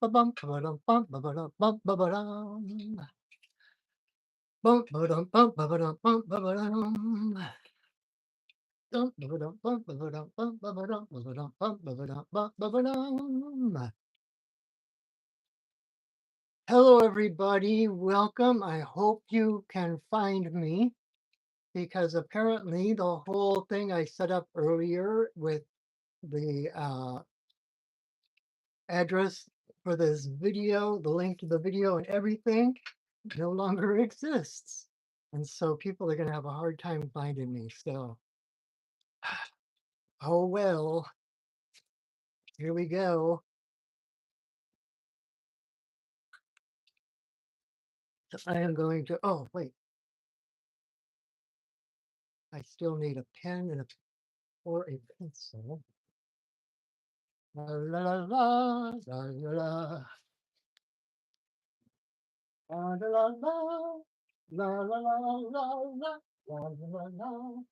ba-bum, ba-ba-dum, bum, ba-ba-dum, bum, ba-ba-dum. Bum, ba-dum, bum, ba-ba-dum, bum, ba-ba-dum. Dum, ba-ba-dum, bum, ba-ba-dum, bum, ba-ba-dum, ba-ba-dum, bum, ba-ba-dum, bum, ba-ba-dum. Hello, everybody. Welcome. I hope you can find me because apparently the whole thing I set up earlier with the address for this video, the link to the video and everything no longer exists. And so people are going to have a hard time finding me. So, oh well, here we go. So I am going to, oh, wait, I still need a pen and or a pencil. La la la la la la la la la la la la la la la la la la la.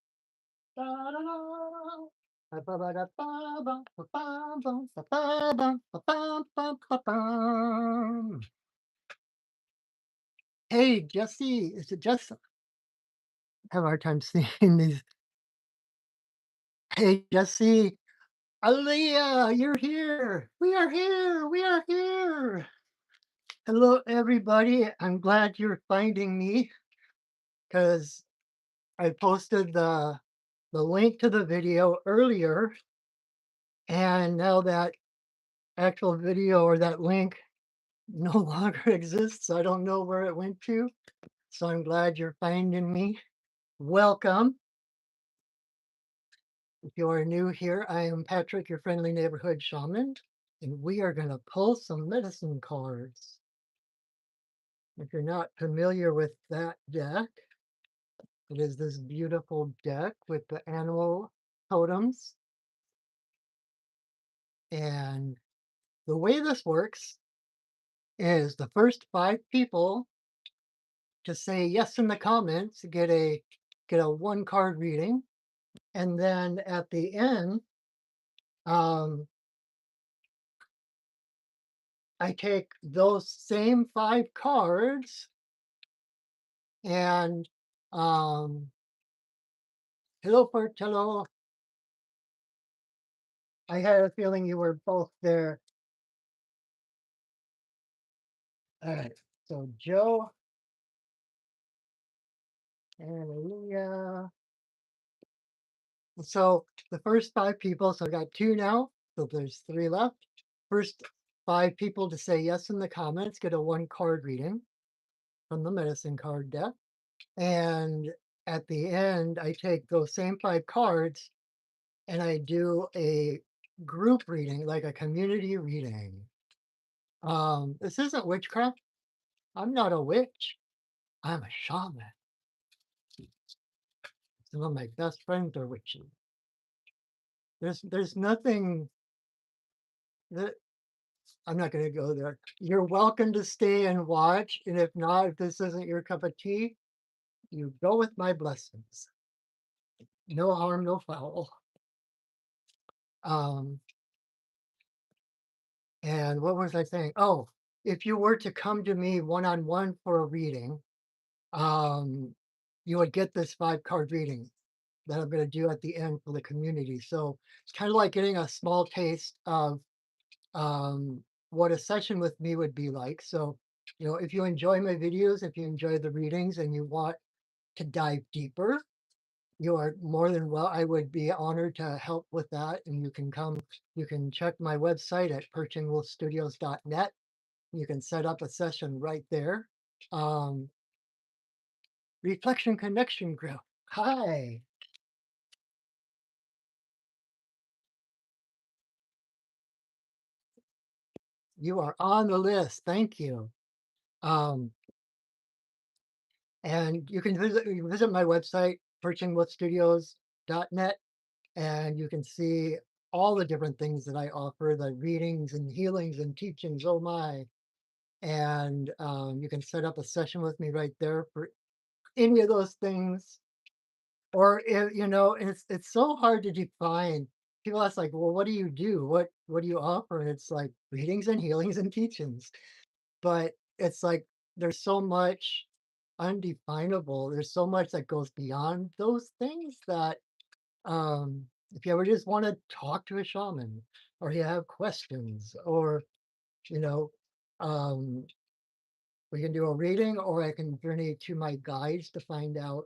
Da-da-da. Ba-ba-da-ba-bum, ba-bum, ba-ba-bum, ba-bum, bum, ba-bum. Hey, Jesse, is it Jess? I have a hard time seeing these. Hey, Jesse, Aaliyah, you're here. We are here. We are here. Hello, everybody. I'm glad you're finding me because I posted the link to the video earlier, and now that actual video or that link no longer exists. I don't know where it went to. So I'm glad you're finding me. Welcome. If you are new here, I am Patrick, your friendly neighborhood shaman, and we are going to pull some medicine cards. If you're not familiar with that deck, it is this beautiful deck with the animal totems. And the way this works is the first 5 people to say yes in the comments get a 1 card reading. And then at the end, um, I take those same 5 cards and hello, Portello. I had a feeling you were both there. All right. So Joe and Aaliyah. So the first 5 people, so I got 2 now. So there's 3 left. First 5 people to say yes in the comments get a 1 card reading from the medicine card deck. And at the end, I take those same 5 cards and I do a group reading, like a community reading. This isn't witchcraft. I'm not a witch. I'm a shaman. Some of my best friends are witches. There's nothing that I'm not going to go there. You're welcome to stay and watch, and if not, if this isn't your cup of tea, you go with my blessings. No harm, no foul. Um, and what was I saying? Oh, if you were to come to me one-on-one for a reading, um, you would get this 5 card reading that I'm going to do at the end for the community. So it's kind of like getting a small taste of what a session with me would be like. So, if you enjoy my videos, if you enjoy the readings and you want to dive deeper, you are more than well. I would be honored to help with that. And you can check my website at pertinentstudios.net. You can set up a session right there. Um, Reflection Connection Group. Hi. You are on the list. Thank you. Um, and you can visit my website, perchingwithstudios.net, and you can see all the different things that I offer, the readings and healings and teachings. Oh my. And you can set up a session with me right there for any of those things. Or it's so hard to define people ask like, well, what do you do? What do you offer? And it's like readings and healings and teachings. But it's like there's so much undefinable. There's so much that goes beyond those things that if you ever just want to talk to a shaman or you have questions or you know, um, we can do a reading or I can journey to my guides to find out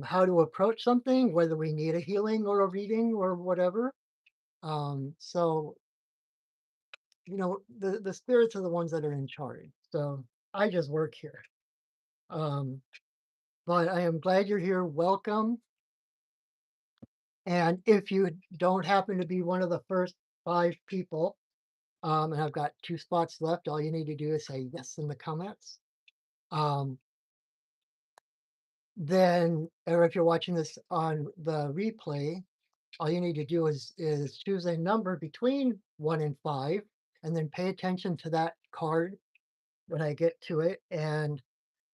how to approach something, whether we need a healing or a reading or whatever. So the spirits are the ones that are in charge. So I just work here. Um, but I am glad you're here. Welcome. And if you don't happen to be one of the first 5 people, and I've got 2 spots left, all you need to do is say yes in the comments. Um, then, or if you're watching this on the replay, all you need to do is choose a number between 1 and 5, and then pay attention to that card when I get to it. And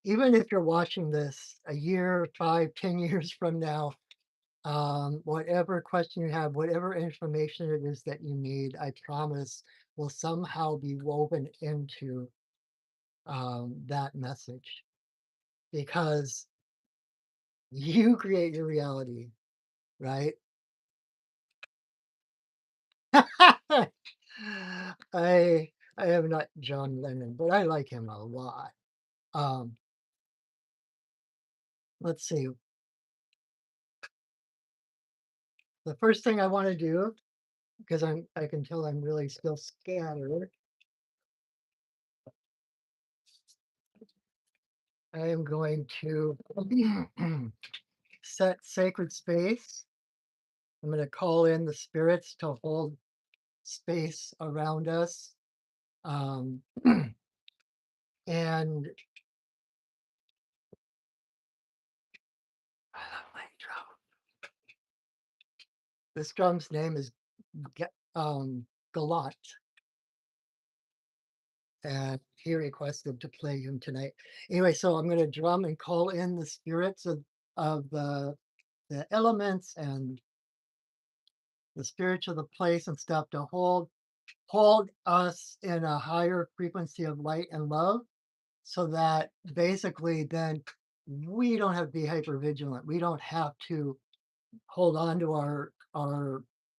even if you're watching this a year, 5, 10 years from now, whatever question you have, whatever information it is that you need, I promise will somehow be woven into that message because you create your reality, right? I I am not John Lennon, but I like him a lot. Um, let's see. The first thing I want to do, because I can tell I'm really still scattered, I am going to set sacred space. I'm going to call in the spirits to hold space around us. Um, and I love my drum. This drum's name is Galat, and he requested to play him tonight. Anyway, so I'm going to drum and call in the spirits of the elements and the spirits of the place and stuff to hold us in a higher frequency of light and love so that basically then we don't have to be hyper vigilant. We don't have to hold on to our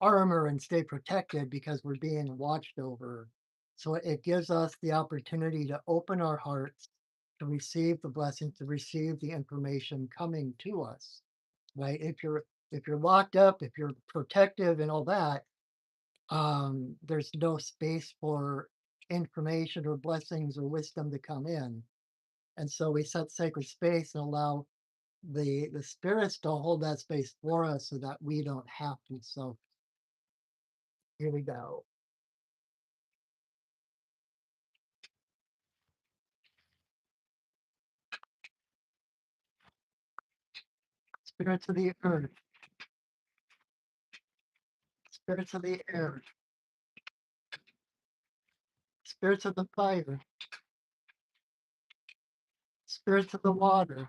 armor and stay protected because we're being watched over. So it gives us the opportunity to open our hearts to receive the blessings, to receive the information coming to us. Right? If you're locked up, if you're protective and all that, there's no space for information or blessings or wisdom to come in. And so we set sacred space and allow the spirits to hold that space for us so that we don't have to. So here we go. Spirits of the earth, spirits of the air, spirits of the fire, spirits of the water,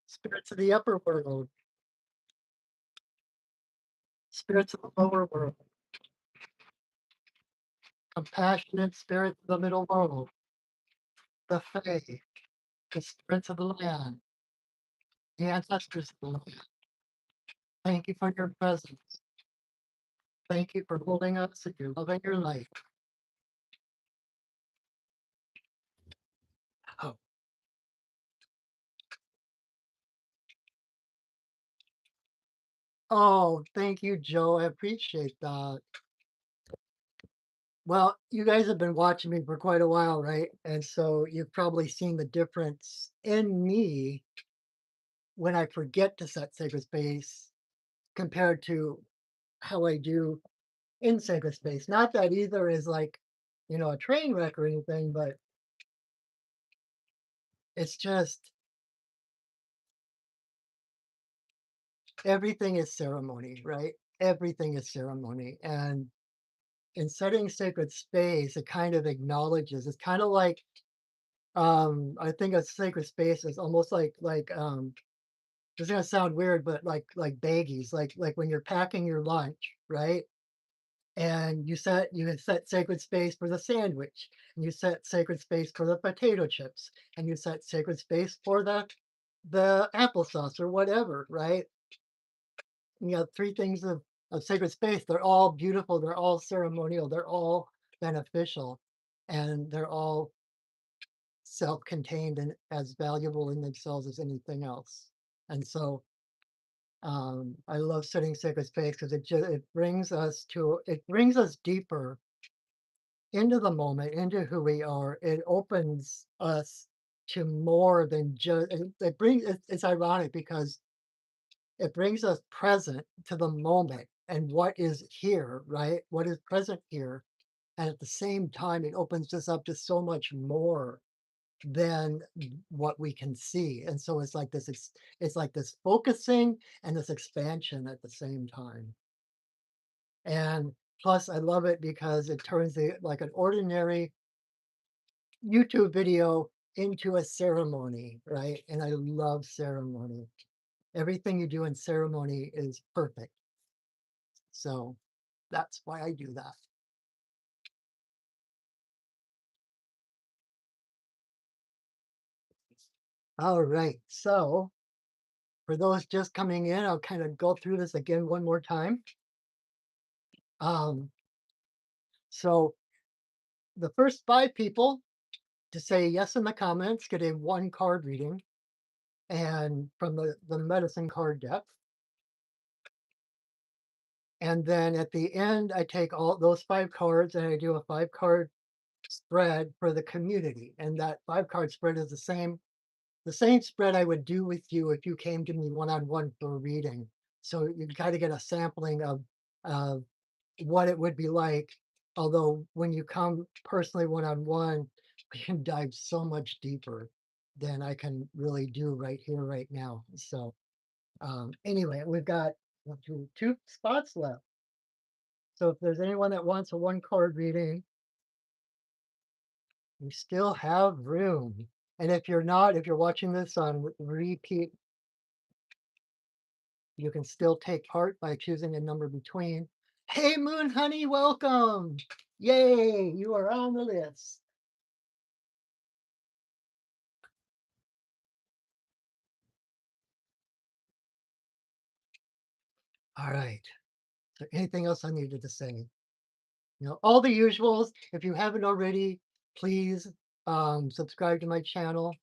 spirits of the upper world, spirits of the lower world, compassionate spirits of the middle world, the fae, the spirits of the land, the ancestors of the land. Thank you for your presence. Thank you for holding us in your love and your light. Oh, oh, thank you, Joe. I appreciate that. Well, you guys have been watching me for quite a while, right? And so you've probably seen the difference in me when I forget to set sacred space compared to how I do in sacred space. Not that either is like, a train wreck or anything, but it's just everything is ceremony, right? Everything is ceremony. And in setting sacred space, it kind of acknowledges, it's kind of like, I think a sacred space is almost like It's gonna sound weird, but like baggies, like when you're packing your lunch, right? And you set sacred space for the sandwich, and you set sacred space for the potato chips, and you set sacred space for the applesauce or whatever, right? You have three things of sacred space. They're all beautiful, they're all ceremonial, they're all beneficial, and they're all self-contained and as valuable in themselves as anything else. And so I love setting sacred space because it brings us deeper into the moment, into who we are. It opens us to more than just. It brings. It's ironic because it brings us present to the moment and what is here, right? What is present here, and at the same time, it opens us up to so much more than what we can see. And so it's like this. It's like this focusing and this expansion at the same time. And plus, I love it because it turns like an ordinary YouTube video into a ceremony, right? And I love ceremony. Everything you do in ceremony is perfect. So that's why I do that. All right. So for those just coming in, I'll kind of go through this again one more time. Um, so the first five people to say yes in the comments get a one card reading and from the medicine card deck. And then at the end, I take all those five cards and I do a five-card spread for the community. And that five-card spread is the same spread I would do with you if you came to me one-on-one for a reading. So you got to get a sampling of what it would be like. Although when you come personally one-on-one, we can dive so much deeper than I can really do right here, right now. So anyway, we've got two spots left. So if there's anyone that wants a one card reading, we still have room. And if you're not, if you're watching this on repeat, you can still take part by choosing a number between. Hey, Moon Honey, welcome. Yay, you are on the list. All right. So anything else I needed to say? All the usuals. If you haven't already, please subscribe to my channel.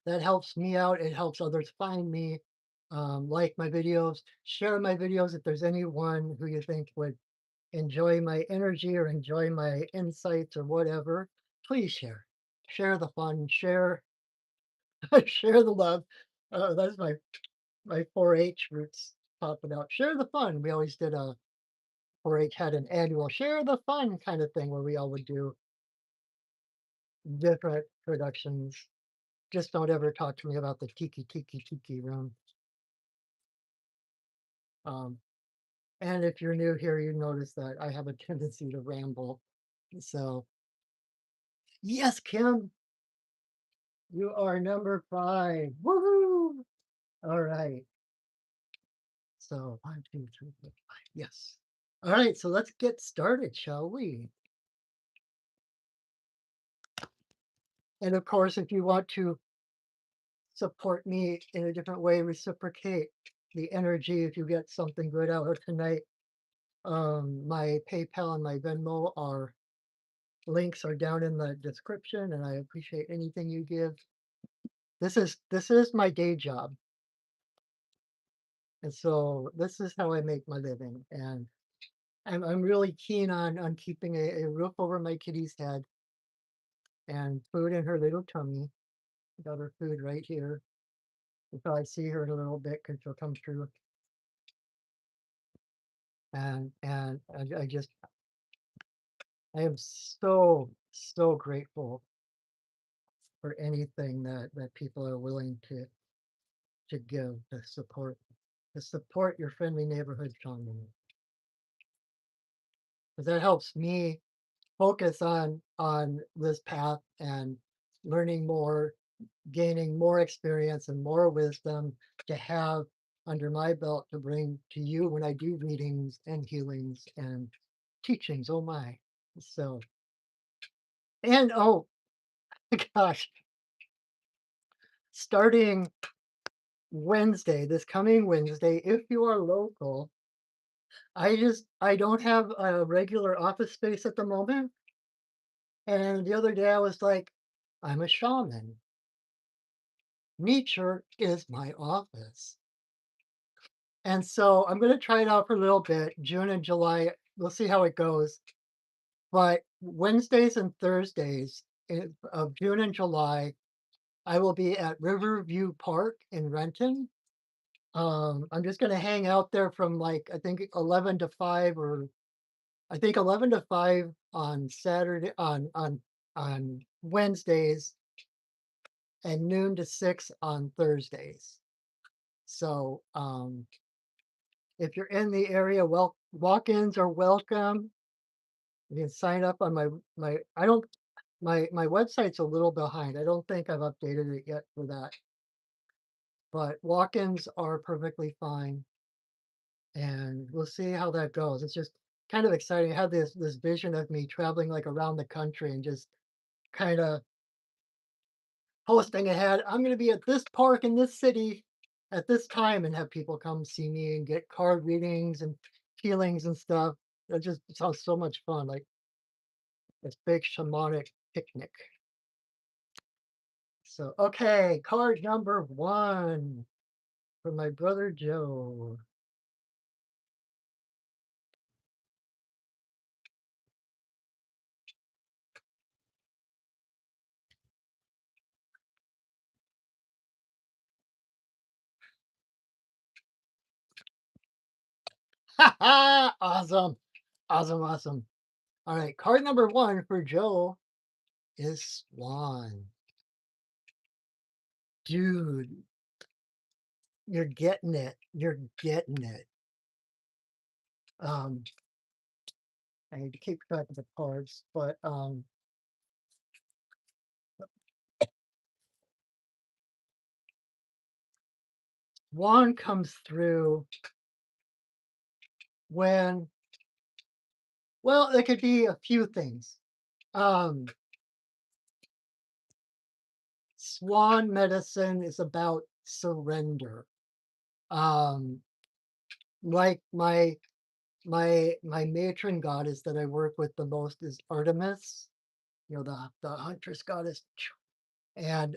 That helps me out. It helps others find me. Like my videos, share my videos if there's anyone who you think would enjoy my energy or enjoy my insights or whatever. Please share. Share the fun. Share share the love. That's my 4-H roots popping out. Share the fun. We always did a 4-H had an annual share the fun kind of thing where we all would do different productions. Just don't ever talk to me about the tiki room. Um, And if you're new here, you notice that I have a tendency to ramble. So, yes, Kim, you are number 5. Woohoo! All right. So, 1, 2, 3, 4, 5. Yes. All right. So, let's get started, shall we? And of course, if you want to support me in a different way, reciprocate the energy if you get something good out of tonight, my PayPal and my Venmo are links are down in the description, and I appreciate anything you give. This is my day job, and so this is how I make my living. And I'm really keen on keeping a roof over my kitty's head and food in her little tummy. Got her food right here. You'll probably see her in a little bit because she'll come through. And I am so grateful for anything that people are willing to give to support your friendly neighborhood shaman. Because that helps me focus on this path and learning more gaining more experience and more wisdom to have under my belt to bring to you when I do readings and healings and teachings. Oh my. So, and oh gosh, starting Wednesday, this coming Wednesday, if you are local, I don't have a regular office space at the moment. And the other day I was like, I'm a shaman. Nature is my office. And so I'm going to try it out for a little bit, June and July. We'll see how it goes. But Wednesdays and Thursdays of June and July, I will be at Riverview Park in Renton. I'm just going to hang out there from like, I think 11 to 5 or I think 11 to 5 on Saturday, on Wednesdays and noon to 6 on Thursdays. So, if you're in the area, well, walk-ins are welcome. You can sign up on my I don't my website's a little behind. I don't think I've updated it yet for that. But walk-ins are perfectly fine, and we'll see how that goes. It's just kind of exciting. I have this vision of me traveling like around the country and just kind of posting ahead. I'm going to be at this park in this city at this time and have people come see me and get card readings and healings and stuff. It just sounds so much fun, like this big shamanic picnic. So, okay, card number one for my brother Joe. Awesome. Awesome. Awesome. All right, card number one for Joe is Swan. Dude, you're getting it. You're getting it. Um, I need to keep track of the cards, but Swan comes through when, well, it could be a few things. Um, Swan medicine is about surrender. Um, like my matron goddess that I work with the most is Artemis, the huntress goddess. And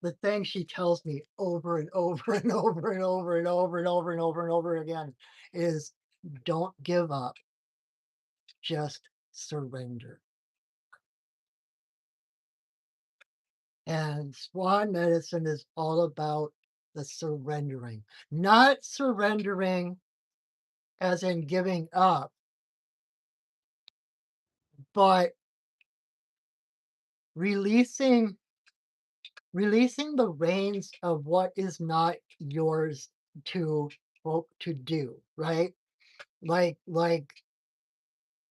the thing she tells me over and over and over and over and over and over and over and over again is don't give up, just surrender. And swan medicine is all about the surrendering, not surrendering as in giving up, but releasing releasing the reins of what is not yours to to do, right? Like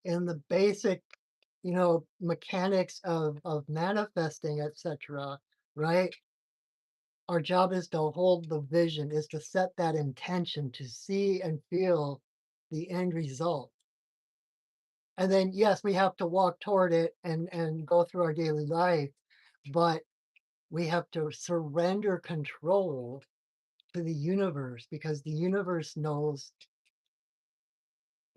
in the basic, mechanics of manifesting, etc., right? Our job is to hold the vision, is to set that intention to see and feel the end result. And then yes, we have to walk toward it and go through our daily life, but we have to surrender control to the universe because the universe knows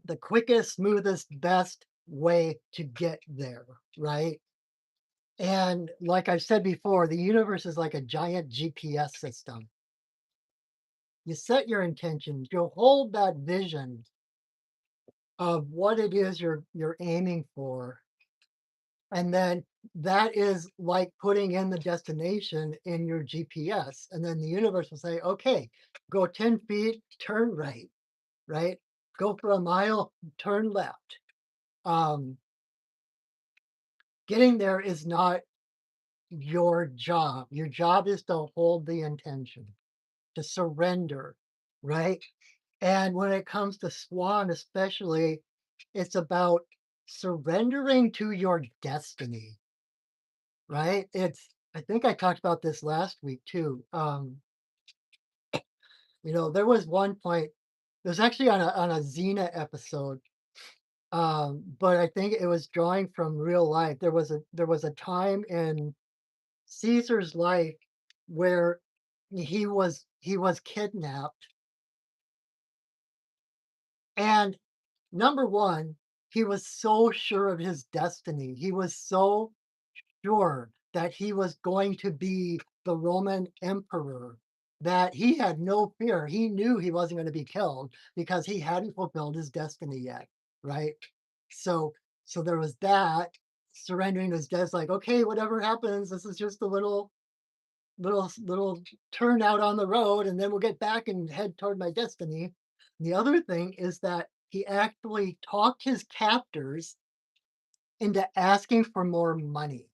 the quickest, smoothest, best way to get there, right? And like I've said before, the universe is like a giant GPS system. You set your intentions, you hold that vision of what it is you're aiming for, and then that is like putting in the destination in your GPS. And then the universe will say, okay, go 10 feet, turn right, right? Go for a mile, turn left. Um, Getting there is not your job. Your job is to hold the intention, to surrender, right? And when it comes to Swan, especially, it's about surrendering to your destiny. right? It's I think I talked about this last week too. There was one point, it was actually on a Xena episode, but I think it was drawing from real life. There was a time in Caesar's life where he was kidnapped, and number one, he was so sure of his destiny. He was so sure that he was going to be the Roman emperor, that he had no fear. He knew he wasn't going to be killed because he hadn't fulfilled his destiny yet, right? So, so there was that surrendering to his death, like, okay, whatever happens, this is just a little turn out on the road, and then we'll get back and head toward my destiny. The other thing is that he actually talked his captors into asking for more money.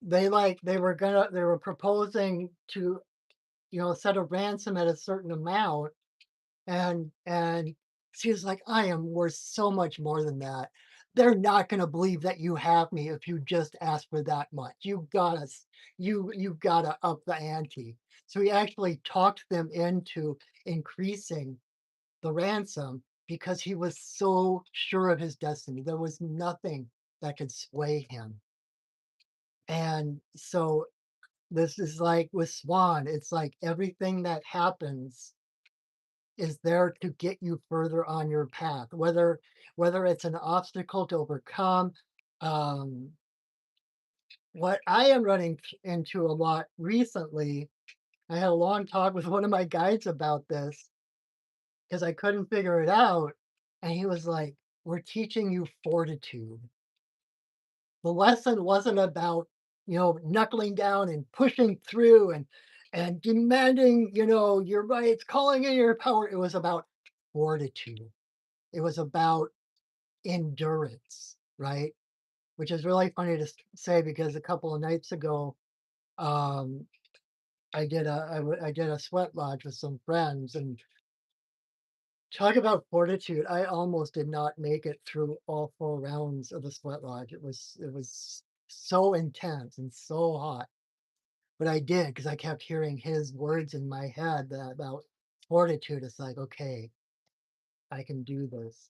They were proposing to, set a ransom at a certain amount, and she was like, "I am worth so much more than that. They're not gonna believe that you have me if you just ask for that much. You gotta up the ante." So he actually talked them into increasing the ransom because he was so sure of his destiny. There was nothing that could sway him. And so this is like with Swan, it's like everything that happens is there to get you further on your path, whether it's an obstacle to overcome. Um, what I am running into a lot recently, I had a long talk with one of my guides about this because I couldn't figure it out. And he was like, "We're teaching you fortitude." The lesson wasn't about, knuckling down and pushing through and demanding, your rights, calling in your power. It was about fortitude. It was about endurance, right? Which is really funny to say because a couple of nights ago, um, I did a sweat lodge with some friends, and talk about fortitude. I almost did not make it through all 4 rounds of the sweat lodge. It was so intense and so hot. But I did because I kept hearing his words in my head about fortitude. It's like, okay, I can do this.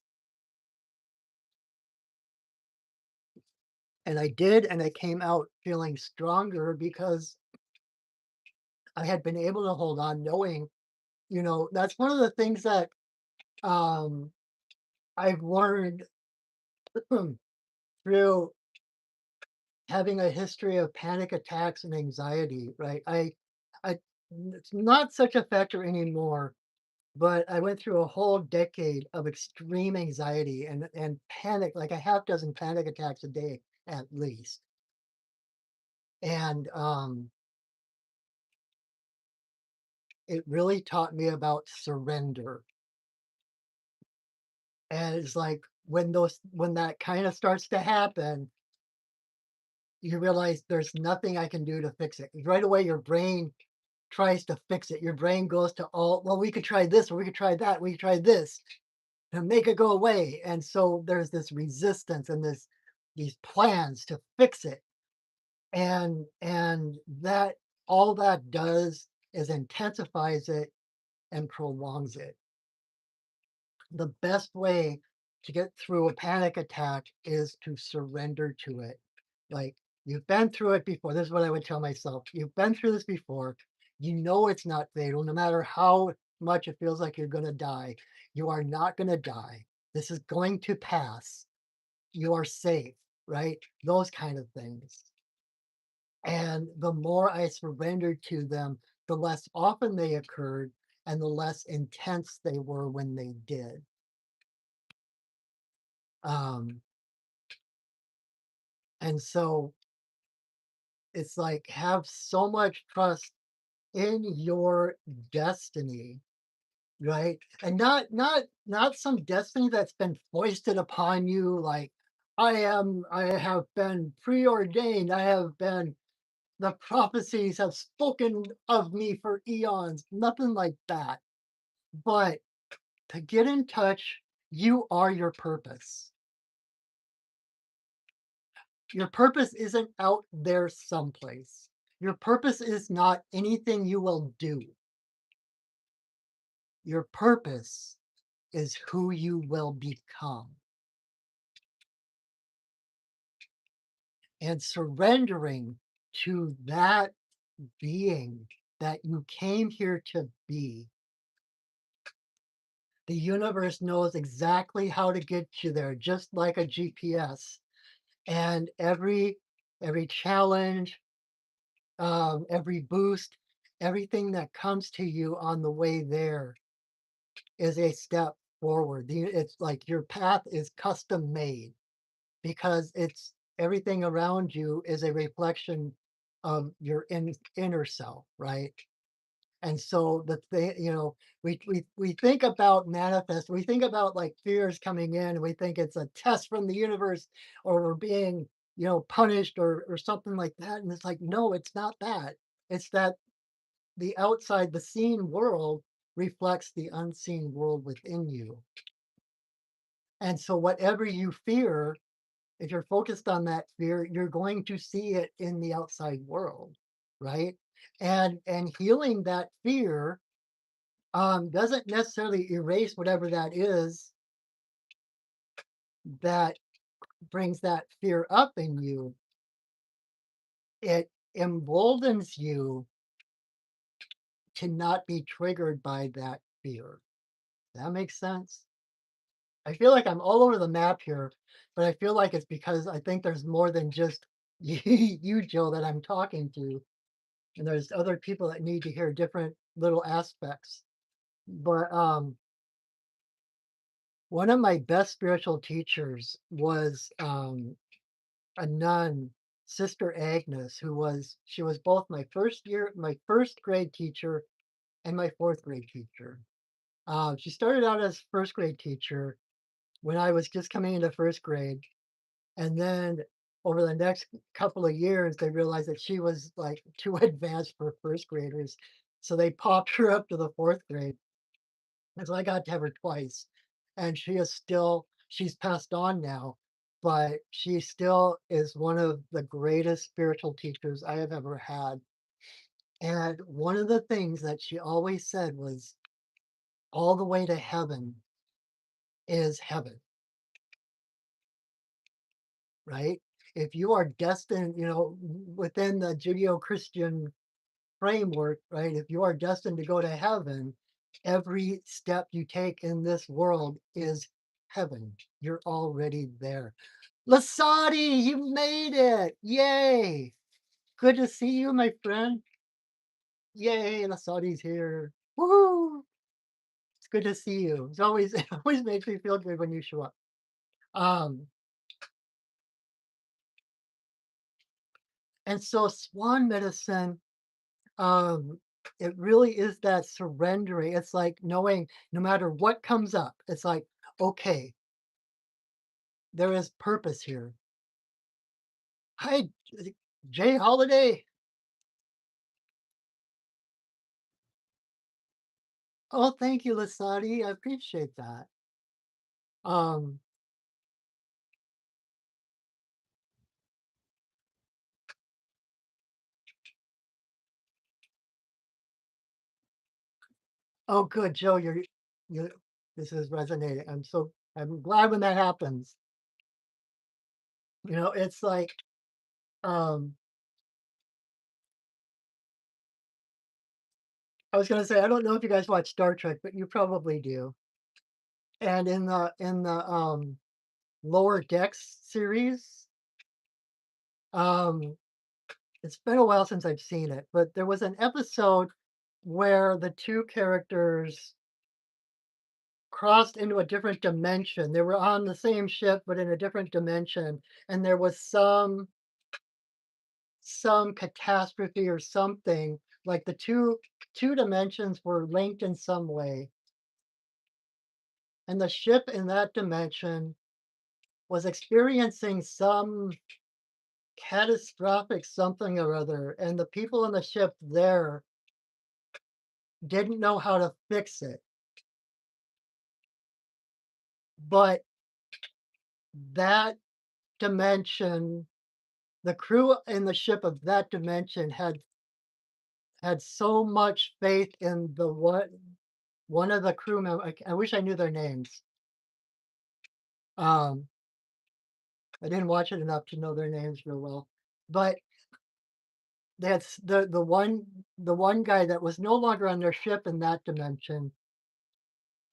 And I did, and I came out feeling stronger because I had been able to hold on, knowing, that's one of the things that um, I've learned through having a history of panic attacks and anxiety, right? I, it's not such a factor anymore, but I went through a whole decade of extreme anxiety and panic, like a half dozen panic attacks a day at least. And it really taught me about surrender. And it's like when that kind of starts to happen, you realize there's nothing I can do to fix it. Right away, your brain tries to fix it. Your brain goes to all, well, we could try this, or we could try that, we could try this to make it go away. And so there's this resistance and these plans to fix it. And that all that does is intensifies it and prolongs it. The best way to get through a panic attack is to surrender to it. Like, you've been through it before. This is what I would tell myself. You've been through this before. You know it's not fatal, no matter how much it feels like you're going to die. You are not going to die. This is going to pass. You are safe, right? Those kind of things. And the more I surrendered to them, the less often they occurred and the less intense they were when they did. Um, and so it's like, have so much trust in your destiny, right? And not some destiny that's been foisted upon you, like, I have been preordained, I have been the prophecies have spoken of me for eons, nothing like that. But to get in touch, you are your purpose. Your purpose isn't out there someplace. Your purpose is not anything you will do. Your purpose is who you will become. And surrendering to that being that you came here to be. The universe knows exactly how to get you there, just like a GPS. And every challenge, every boost, everything that comes to you on the way there is a step forward. It's like your path is custom made because it's everything around you is a reflection of your inner self, right? And so the thing, we think about manifest, we think about like fears coming in, and we think it's a test from the universe, or we're being, punished or something like that. And it's like, no, it's not that. It's that the outside, the seen world reflects the unseen world within you. And so whatever you fear, if you're focused on that fear, you're going to see it in the outside world, right? And healing that fear doesn't necessarily erase whatever that is that brings that fear up in you. It emboldens you to not be triggered by that fear. That makes sense? I feel like I'm all over the map here, but I feel like it's because I think there's more than just you, Joe, that I'm talking to. And there's other people that need to hear different little aspects. But one of my best spiritual teachers was a nun, Sister Agnes, she was both my first grade teacher and my fourth grade teacher. She started out as first grade teacher when I was just coming into first grade, and then over the next couple of years, they realized that she was like too advanced for first graders, so they popped her up to the fourth grade. And so I got to have her twice, and she's passed on now, but she still is one of the greatest spiritual teachers I have ever had. And one of the things that she always said was, all the way to heaven is heaven, right? If you are destined, within the Judeo-Christian framework, right? If you are destined to go to heaven, every step you take in this world is heaven. You're already there. Lasati, you made it. Yay. Good to see you, my friend. Yay, Lasati's here. Woohoo. It's good to see you. It always makes me feel good when you show up. Um, and so swan medicine, um, it really is that surrendering. It's like knowing no matter what comes up, it's like, okay, there is purpose here. Hi, Jay Holiday. Oh, thank you, Lasati. I appreciate that. Um, oh, good, Joe. You. This is resonating. I'm glad when that happens. It's like, um, I was gonna say, I don't know if you guys watch Star Trek, but you probably do. And in the Lower Decks series, um, it's been a while since I've seen it, but there was an episode where the two characters crossed into a different dimension. They were on the same ship, but in a different dimension, and there was some catastrophe or something. Like the two dimensions were linked in some way, and the ship in that dimension was experiencing some catastrophic something or other, and the people on the ship there didn't know how to fix it. But that dimension the crew in the ship of that dimension had so much faith in the one of the crew members. I wish I knew their names. Um, I didn't watch it enough to know their names real well, but that's the one guy that was no longer on their ship in that dimension,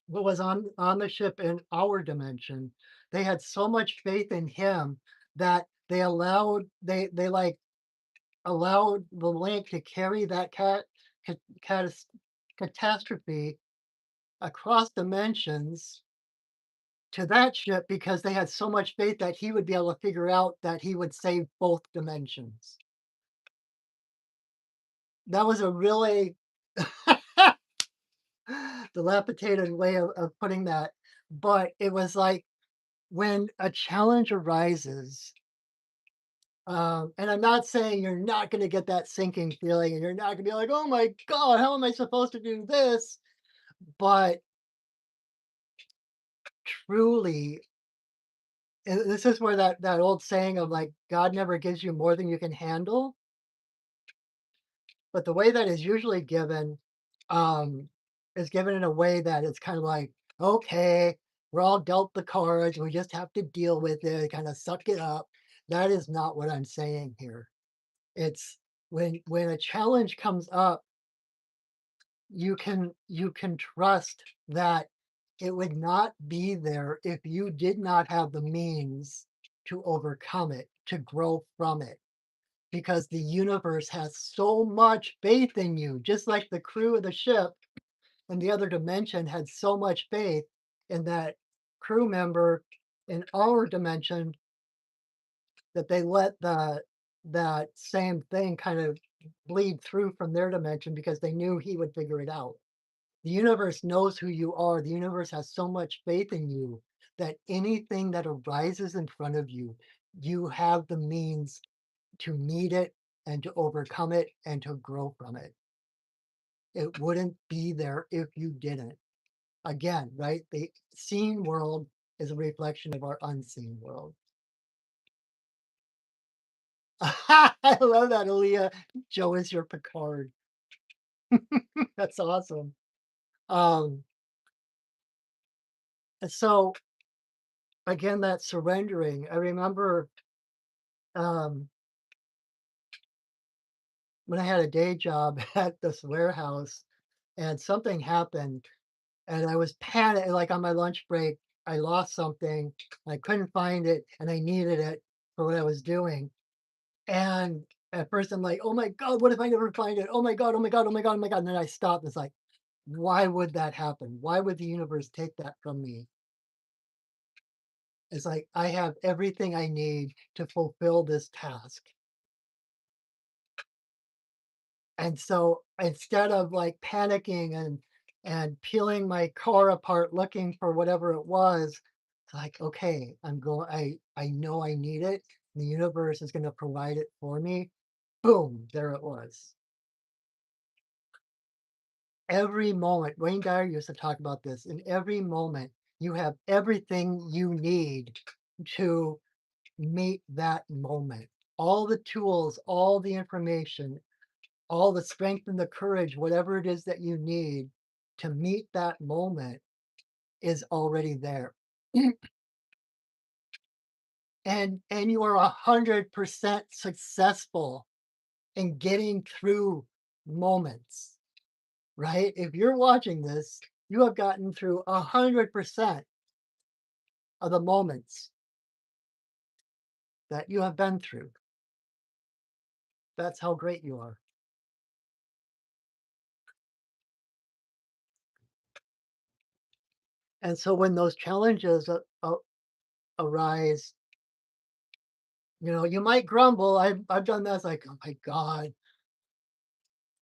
but was on the ship in our dimension. They had so much faith in him that they like allowed the link to carry that ca- catas- catastrophe across dimensions to that ship because they had so much faith that he would be able to figure out that he would save both dimensions. That was a really dilapidated way of putting that, but it was like when a challenge arises, and I'm not saying you're not going to get that sinking feeling and you're not going to be like, oh my God, how am I supposed to do this? But truly, and this is where that old saying of like, God never gives you more than you can handle. But the way that is usually given, um, is given in a way that it's kind of like, okay, we're all dealt the cards. We just have to deal with it, kind of suck it up. That is not what I'm saying here. It's when a challenge comes up, you can trust that it would not be there if you did not have the means to overcome it, to grow from it, because the universe has so much faith in you, just like the crew of the ship in the other dimension had so much faith in that crew member in our dimension that they let that same thing kind of bleed through from their dimension because they knew he would figure it out. The universe knows who you are. The universe has so much faith in you that anything that arises in front of you, you have the means to meet it and to overcome it and to grow from it. It wouldn't be there if you didn't. Again, right? The seen world is a reflection of our unseen world. I love that, Aaliyah. Joe is your Picard. That's awesome. Um, and so again, that surrendering. I remember um, when I had a day job at this warehouse, and something happened, and I was panicked. Like on my lunch break, I lost something. I couldn't find it, and I needed it for what I was doing. And at first, I'm like, "Oh my god, what if I never find it? Oh my god, oh my god, oh my god, oh my god!" And then I stopped. It's like, why would that happen? Why would the universe take that from me? It's like I have everything I need to fulfill this task. And so instead of like panicking and peeling my car apart looking for whatever it was, it's like, okay, I know I need it. The universe is going to provide it for me. Boom, there it was. Every moment, Wayne Dyer used to talk about this. In every moment, you have everything you need to meet that moment. All the tools, all the information, all the strength and the courage, whatever it is that you need to meet that moment is already there. And you are 100% successful in getting through moments, right? If you're watching this, you have gotten through 100% of the moments that you have been through. That's how great you are. And so when those challenges arise, you might grumble. I've done that. It's like, oh my God,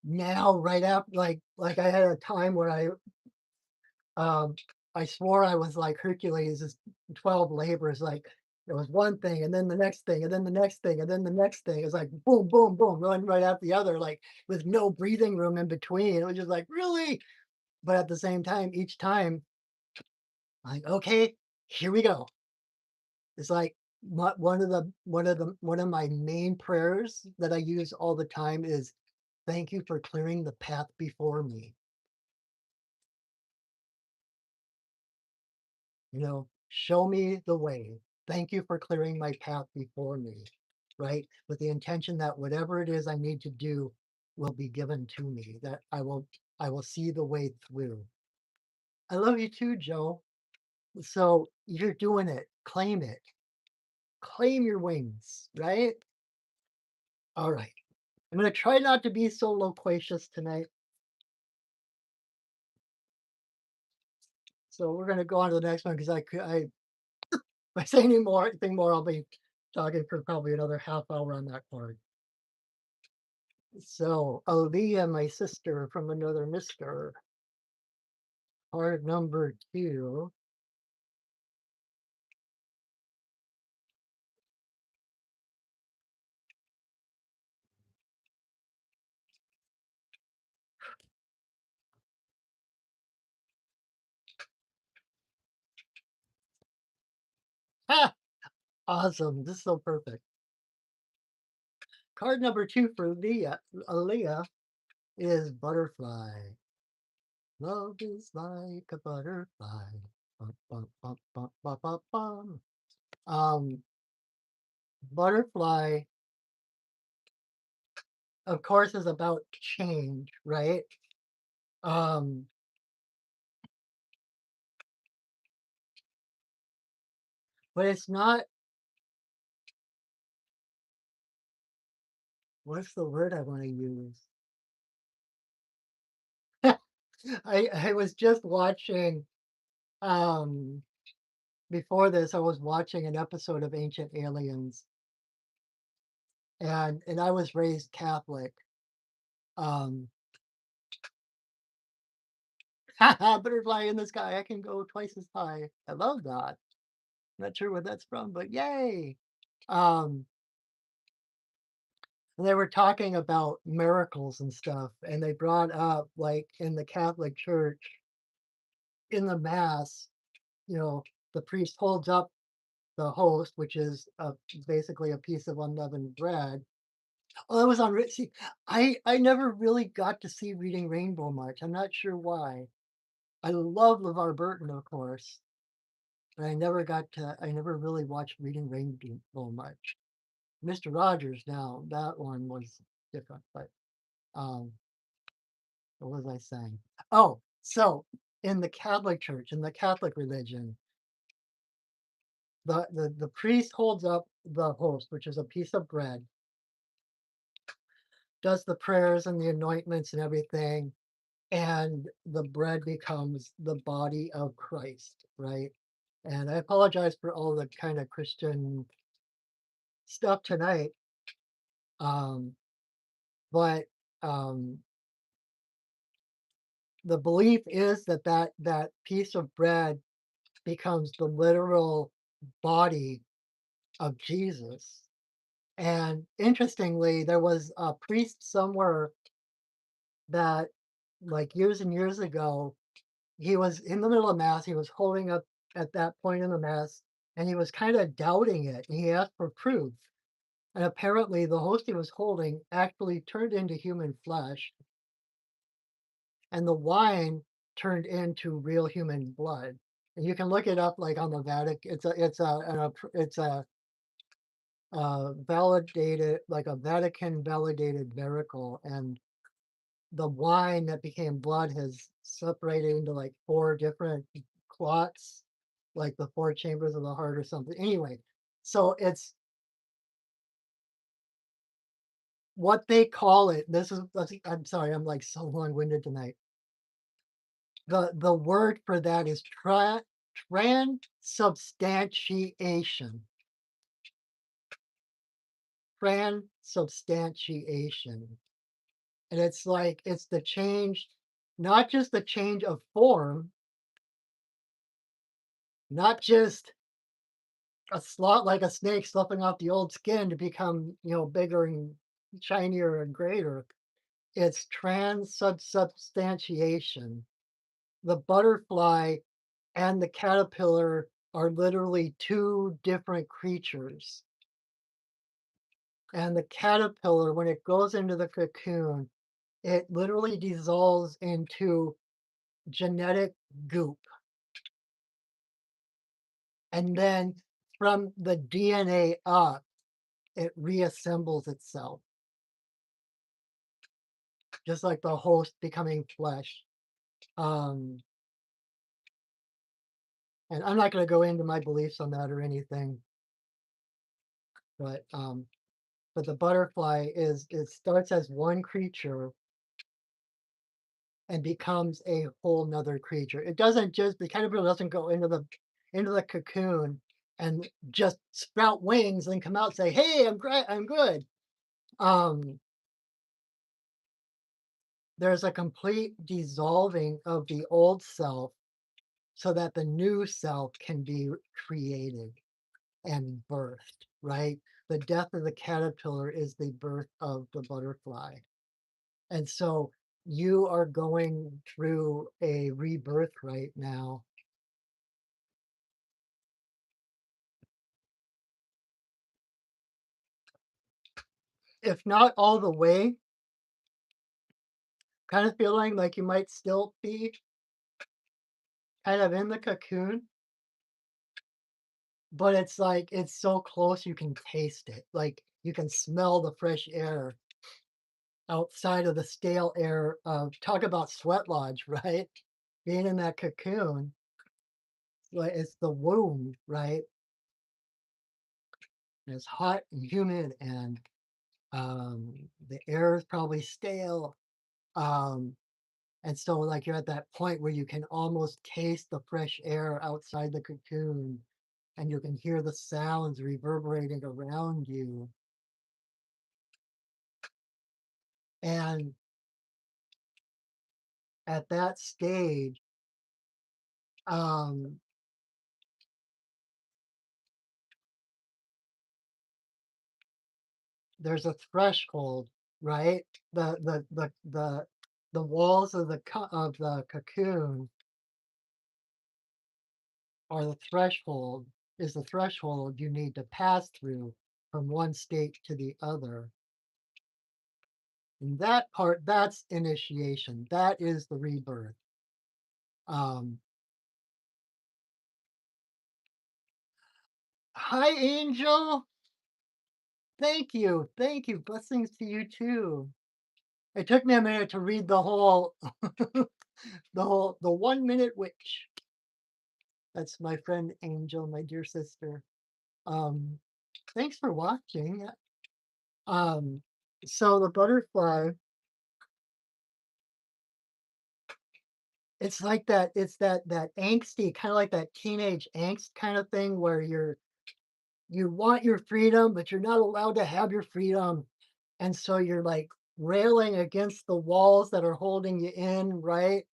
now right after like I had a time where um I swore I was like Hercules, is 12 labors, like there was one thing and then the next thing and then the next thing and then the next thing. It's like boom, boom, boom, one right after the other, like with no breathing room in between. It was just like, really? But at the same time, each time, like, okay, here we go. It's like one of my main prayers that I use all the time is, "Thank you for clearing the path before me." Show me the way. Thank you for clearing my path before me, right? With the intention that whatever it is I need to do will be given to me, that I will see the way through. I love you too, Joe. So you're doing it. Claim it. Claim your wings, right? All right. I'm going to try not to be so loquacious tonight. So we're going to go on to the next one because if I say anything more, I'll be talking for probably another half hour on that card. So Aaliyah, my sister from another mister, card number 2. Ha! Awesome. This is so perfect. Card number 2 for Aaliyah is butterfly. Love is like a butterfly. Bum, bum, bum, bum, bum, bum, bum. Um, Butterfly, of course, is about change, right? Um, but it's not, what's the word I want to use? I was just watching, um, before this, I was watching an episode of Ancient Aliens, and I was raised Catholic. Um, Butterfly in the sky, I can go twice as high. I love that. Not sure where that's from, but yay. Um, and they were talking about miracles and stuff, and they brought up like in the Catholic Church, in the Mass, you know, the priest holds up the host, which is basically a piece of unleavened bread. Oh, that was on. See, I never really got to see Reading Rainbow much. I'm not sure why. I love LeVar Burton, of course, but I never really watched Reading Rainbow much. Mr. Rogers, now that one was different, but um, what was I saying? Oh, so in the Catholic Church, in the Catholic religion, the priest holds up the host, which is a piece of bread, does the prayers and the anointments and everything, and the bread becomes the body of Christ, right? And I apologize for all the kind of Christian stuff tonight, um, but um, the belief is that that piece of bread becomes the literal body of Jesus. And interestingly, there was a priest somewhere that, like years and years ago, he was in the middle of mass. He was holding up at that point in the mass, and he was kind of doubting it. And he asked for proof. And apparently, the host he was holding actually turned into human flesh, and the wine turned into real human blood. And you can look it up, like on the Vatican. It's a validated, like a Vatican validated miracle, and the wine that became blood has separated into like 4 different clots, like the 4 chambers of the heart or something. Anyway, so it's what they call it. I'm sorry, I'm like so long-winded tonight. The word for that is transubstantiation. Transubstantiation. And it's like it's the change, not just the change of form, not just a slot like a snake sloughing off the old skin to become, bigger and shinier and greater. It's transubstantiation. The butterfly and the caterpillar. are literally two different creatures. And the caterpillar, when it goes into the cocoon, it literally dissolves into genetic goop. And then from the DNA up, it reassembles itself, just like the host becoming flesh. Um, and I'm not going to go into my beliefs on that or anything, but but the butterfly is it starts as one creature and becomes a whole nother creature. It doesn't just the caterpillar doesn't go into the cocoon and just sprout wings and come out and say, "Hey, I'm great, I'm good." Um, there's a complete dissolving of the old self so that the new self can be created and birthed, right? The death of the caterpillar is the birth of the butterfly. And so you are going through a rebirth right now. If not all the way, kind of feeling like you might still be kind of in the cocoon, but it's like it's so close you can taste it. Like you can smell the fresh air outside of the stale air of talk about sweat lodge, right? Being in that cocoon, like it's the womb, right? And it's hot and humid and the air is probably stale. Um, and so like you're at that point where you can almost taste the fresh air outside the cocoon and you can hear the sounds reverberating around you. And at that stage, um, there's a threshold, right? The walls of of the cocoon are the threshold is the threshold you need to pass through from one state to the other. And that part, that's initiation. That is the rebirth. Um, Hi, Angel. Thank you. Thank you. Blessings to you too. It took me a minute to read the whole, the 1 minute witch. That's my friend Angel, my dear sister. Um, Thanks for watching. Um, so the butterfly, it's like that. It's that angsty, kind of like that teenage angst kind of thing, where you want your freedom, but you're not allowed to have your freedom, and so you're like railing against the walls that are holding you in, right?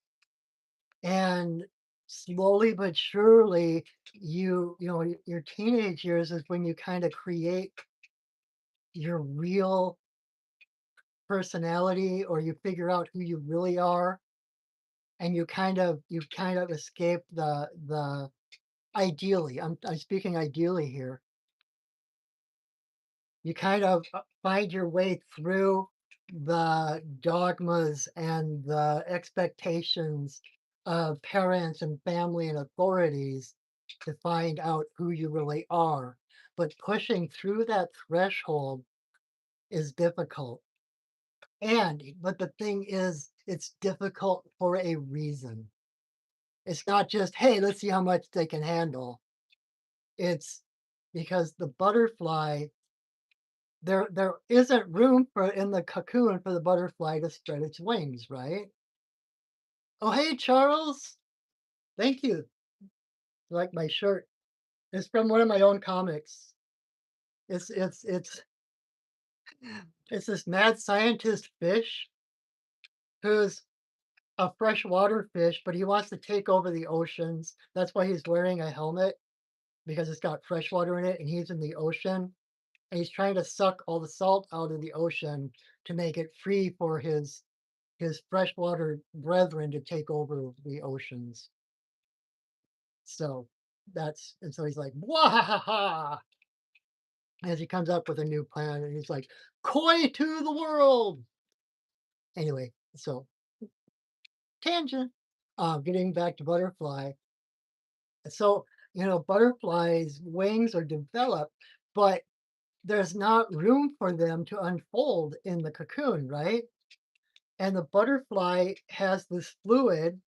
And slowly but surely, you know your teenage years is when you kind of create your real personality, or you figure out who you really are, and you kind of escape the ideally, I'm speaking ideally here, you kind of find your way through the dogmas and the expectations of parents and family and authorities to find out who you really are. But pushing through that threshold is difficult. But the thing is, it's difficult for a reason. It's not just, hey, let's see how much they can handle. It's because the butterfly, there isn't room for in the cocoon for the butterfly to spread its wings, right? Oh, hey, Charles. Thank you. You like my shirt. It's from one of my own comics. It's it's it's it's this mad scientist fish who's a freshwater fish, but he wants to take over the oceans. That's why he's wearing a helmet because it's got fresh water in it and he's in the ocean and he's trying to suck all the salt out of the ocean to make it free for his freshwater brethren to take over the oceans. So that's and so he's like, "Wahaha!" As he comes up with a new plan, and he's like, "Koi to the world!" Anyway, so tangent. Getting back to butterfly. So, butterflies' wings are developed, but there's not room for them to unfold in the cocoon, right? And the butterfly has this fluid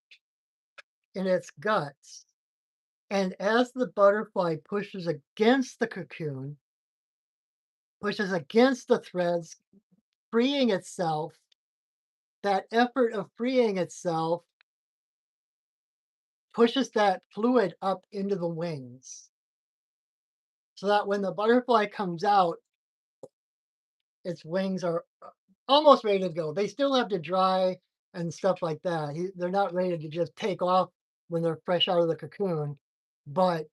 in its guts. And as the butterfly pushes against the cocoon, pushes against the threads, freeing itself, that effort of freeing itself pushes that fluid up into the wings. So that when the butterfly comes out, its wings are almost ready to go. They still have to dry and stuff like that. They're not ready to just take off when they're fresh out of the cocoon, but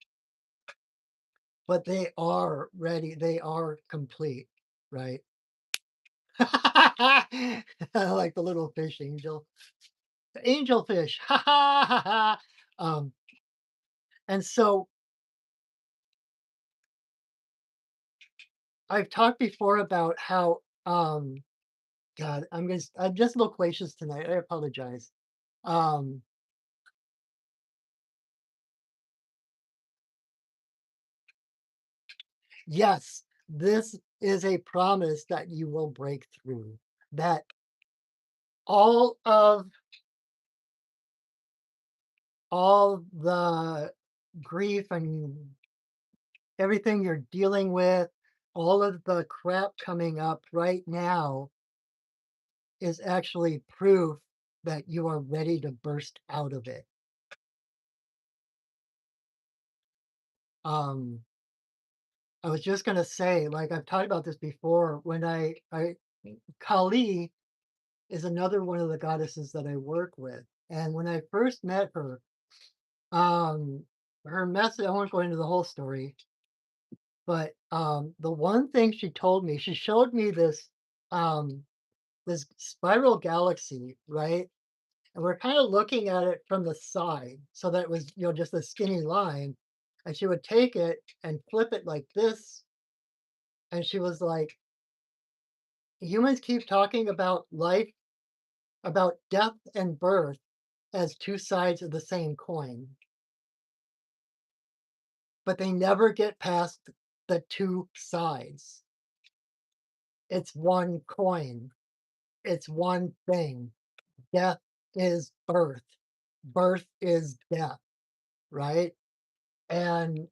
they are ready. They are complete, right? Like the little fish angel, the angel fish. Ha ha ha ha. And so I've talked before about how God, I'm just loquacious tonight. I apologize. Um, yes, this is a promise that you will break through. That all of all the grief and everything you're dealing with, all of the crap coming up right now is actually proof that you are ready to burst out of it. Um, I was just gonna say, like I've talked about this before, when I Kali is another one of the goddesses that I work with. And when I first met her, um, her message, I won't go into the whole story, but the one thing she told me, she showed me um, this spiral galaxy, right? And we're kind of looking at it from the side so that it was, just a skinny line. And she would take it and flip it like this. And she was like, humans keep talking about life, about death and birth as two sides of the same coin, but they never get past the two sides. It's one coin, it's one thing. Death is birth, birth is death, right? And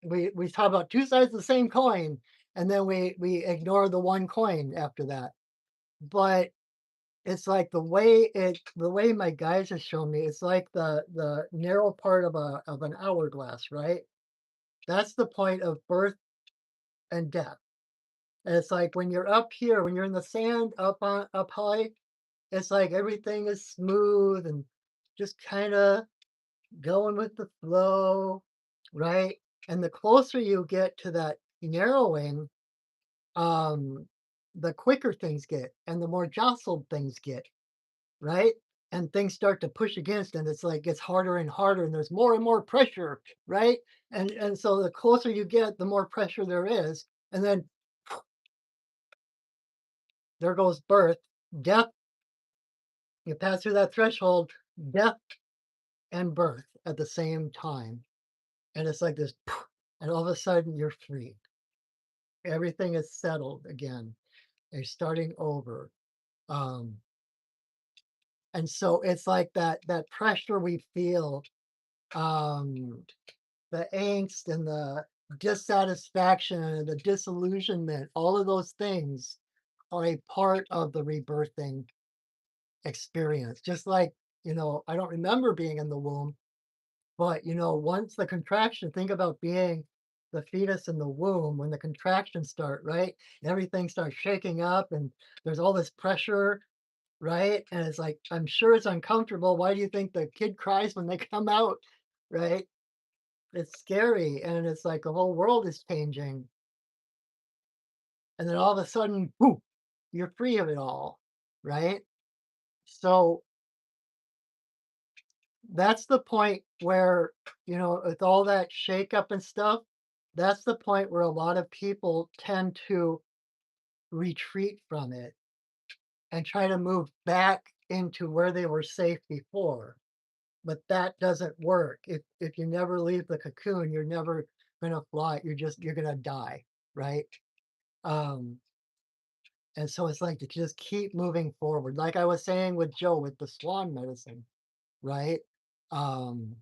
we talk about two sides of the same coin, and then we ignore the one coin after that. But it's like the way my guys have shown me, it's like the narrow part of an hourglass, right? That's the point of birth and death. And it's like when you're up here, when you're in the sand up high, it's like everything is smooth and just kind of going with the flow, right? And the closer you get to that narrowing, um, the quicker things get and the more jostled things get, right? And things start to push against, and it's like it's harder and harder, and there's more and more pressure, right? And so the closer you get, the more pressure there is, and then there goes birth, death. You pass through that threshold, death and birth at the same time, and it's like this, and all of a sudden you're free. Everything is settled again. You're starting over. Um, and so it's like that pressure we feel, um, the angst and the dissatisfaction and the disillusionment, all of those things are a part of the rebirthing experience. Just like, I don't remember being in the womb, but once the contraction, think about being the fetus in the womb when the contractions start, right? Everything starts shaking up and there's all this pressure, right? And it's like, I'm sure it's uncomfortable. Why do you think the kid cries when they come out, right? It's scary. And it's like the whole world is changing. And then all of a sudden, boom, you're free of it all, right? So that's the point where, with all that shakeup and stuff, that's the point where a lot of people tend to retreat from it and try to move back into where they were safe before. But that doesn't work. If you never leave the cocoon, you're never gonna fly. You're gonna die, right? Um, and so it's like to just keep moving forward. Like I was saying with Joe with the swan medicine, right? Um,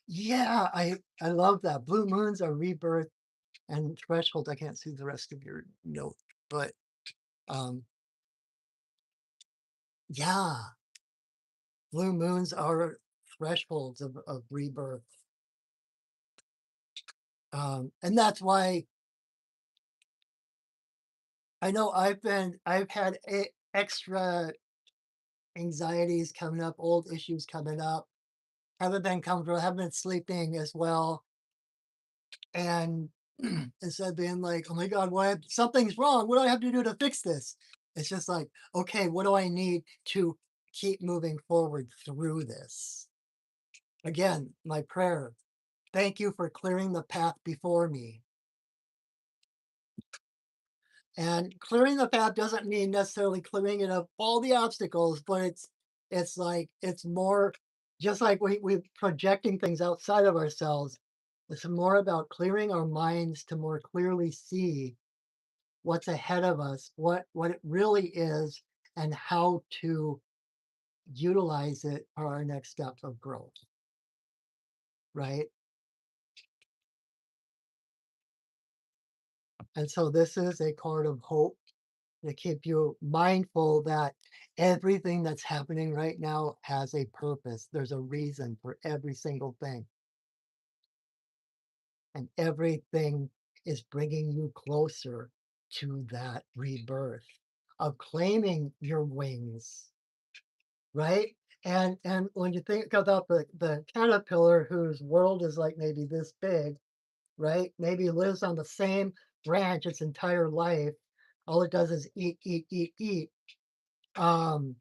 yeah, I love that. Blue moons are rebirth and threshold. I can't see the rest of your note, but um, yeah, blue moons are thresholds of rebirth. And that's why I know I've had extra anxieties coming up, old issues coming up, haven't been comfortable, haven't been sleeping as well. And instead of being like, oh my God, something's wrong. What do I have to do to fix this? It's just like, okay, what do I need to keep moving forward through this? Again, my prayer, thank you for clearing the path before me. And clearing the path doesn't mean necessarily clearing it of all the obstacles, but it's like it's more just like we projecting things outside of ourselves. It's more about clearing our minds to more clearly see what's ahead of us, what it really is, and how to utilize it for our next step of growth, right? And so this is a card of hope to keep you mindful that everything that's happening right now has a purpose. There's a reason for every single thing, and everything is bringing you closer to that rebirth of claiming your wings, right? And when you think about the caterpillar whose world is like maybe this big, right? Maybe lives on the same branch its entire life. All it does is eat, eat, eat, eat. Um,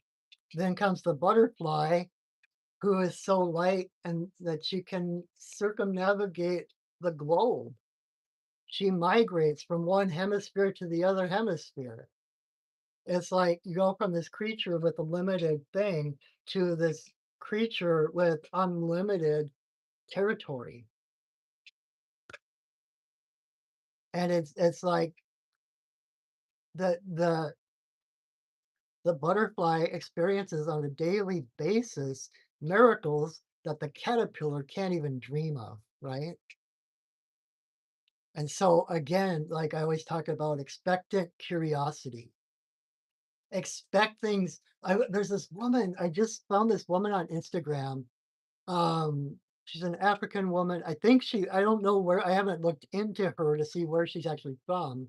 Then comes the butterfly, who is so light and that she can circumnavigate the globe. She migrates from one hemisphere to the other hemisphere. It's like you go from this creature with a limited thing to this creature with unlimited territory. And it's like the the butterfly experiences on a daily basis miracles that the caterpillar can't even dream of, right? And so again, like I always talk about expectant curiosity. Expect things. There's this woman, I just found this woman on Instagram. She's an African woman. I don't know where, I haven't looked into her to see where she's actually from,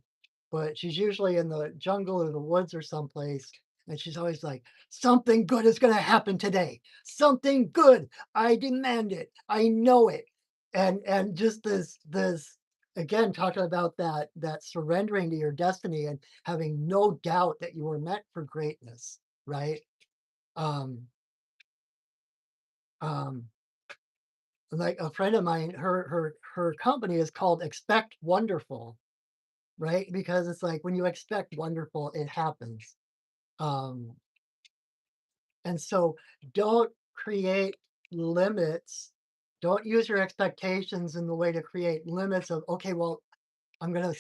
but she's usually in the jungle or the woods or someplace. And she's always like, something good is going to happen today. Something good. I demand it. I know it. And just this again, talking about that surrendering to your destiny and having no doubt that you were meant for greatness, right? Um, um, like a friend of mine, her company is called Expect Wonderful, right? Because it's like when you expect wonderful, it happens. Um, and so don't create limits. Don't use your expectations in the way to create limits of, okay, well, I'm gonna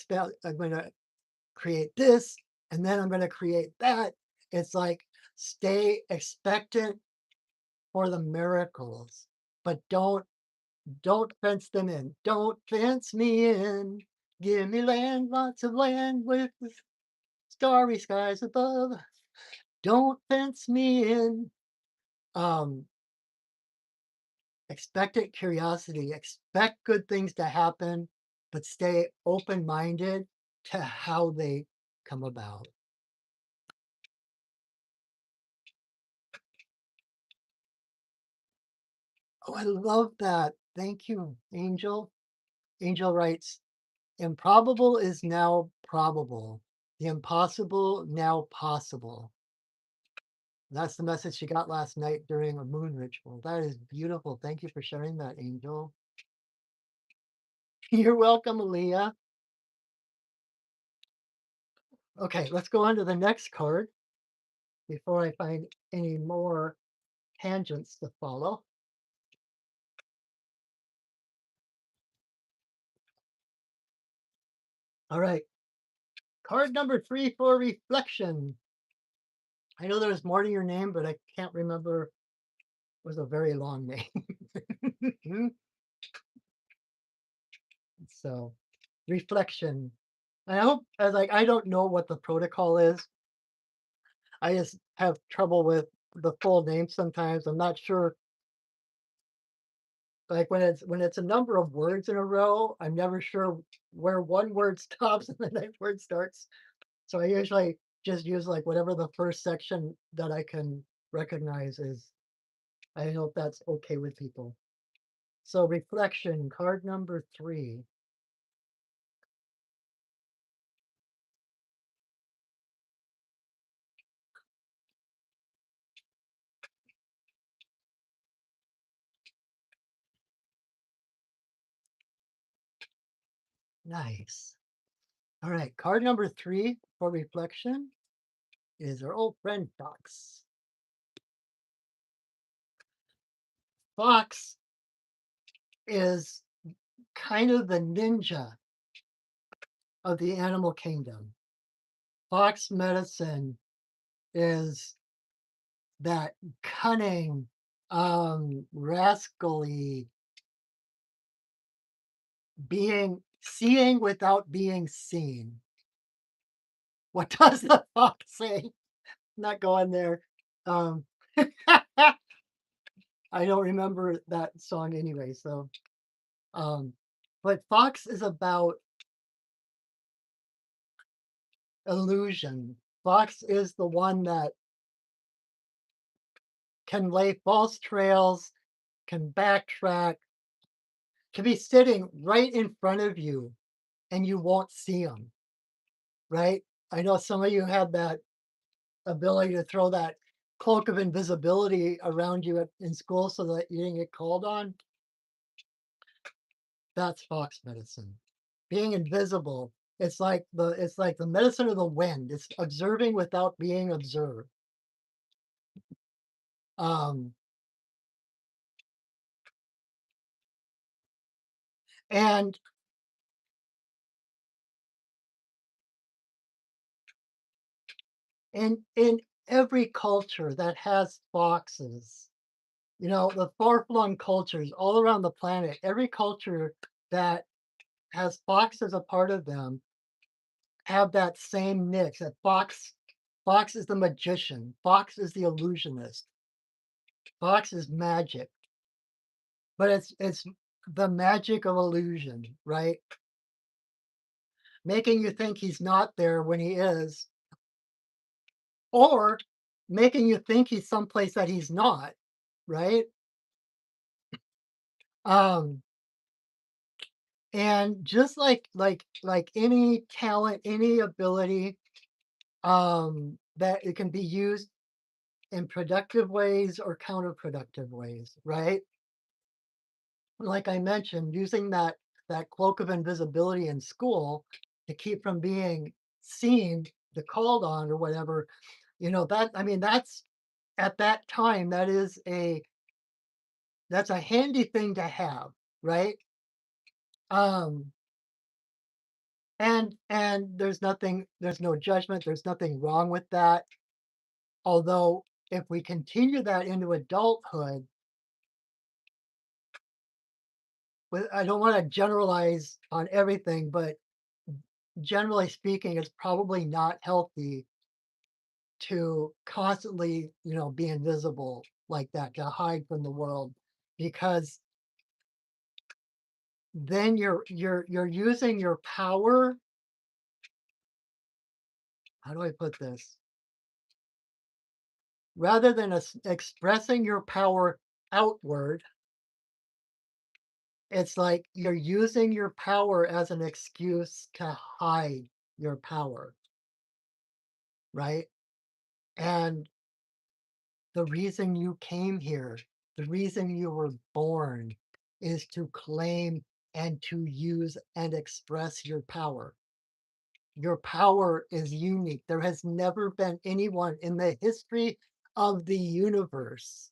create this, and then I'm gonna create that. It's like stay expectant for the miracles, but don't fence them in. Don't fence me in. Give me land, lots of land with the starry skies above. Don't fence me in. Um, Expectant curiosity. Expect good things to happen, but stay open minded to how they come about. Oh, I love that. Thank you, Angel. Angel writes, improbable is now probable. The impossible now possible. That's the message she got last night during a moon ritual. That is beautiful. Thank you for sharing that, Angel. You're welcome, Aaliyah. Okay, let's go on to the next card before I find any more tangents to follow. All right, card number 3 for reflection. I know there's more to your name, but I can't remember. It was a very long name. So, reflection. I hope, as like, I don't know what the protocol is. I just have trouble with the full name sometimes. I'm not sure, like when it's a number of words in a row, I'm never sure where one word stops and the next word starts. So I usually just use like whatever the first section that I can recognize is. I hope that's okay with people. So reflection, card number 3. Nice. All right, card number 3 for reflection is our old friend Fox. Fox is kind of the ninja of the animal kingdom. Fox medicine is that cunning, rascally being seeing without being seen. What does the fox say? Not going there. Um, I don't remember that song anyway. So, um, but Fox is about illusion. Fox is the one that can lay false trails, can backtrack, can be sitting right in front of you and you won't see them, right? I know some of you have that ability to throw that cloak of invisibility around you in school so that you didn't get called on. That's fox medicine. Being invisible. It's like the medicine of the wind. It's observing without being observed. Um, and in every culture that has foxes, the far-flung cultures all around the planet, every culture that has fox as a part of them have that same niche. That fox is the magician. Fox is the illusionist. Fox is magic, but it's the magic of illusion, right? Making you think he's not there when he is, or making you think he's someplace that he's not, right? Um, and just like any talent, any ability, that it can be used in productive ways or counterproductive ways, right? Like I mentioned, using that cloak of invisibility in school to keep from being seen, to called on or whatever, that I mean that's at that time that's a handy thing to have, right? Um and there's no judgment, there's nothing wrong with that. Although if we continue that into adulthood, I don't want to generalize on everything, but generally speaking, it's probably not healthy to constantly, be invisible like that, to hide from the world, because then you're using your power. How do I put this? Rather than expressing your power outward, it's like you're using your power as an excuse to hide your power, right? And The reason you came here, the reason you were born is to claim and to use and express your power. Your power is unique. There has never been anyone in the history of the universe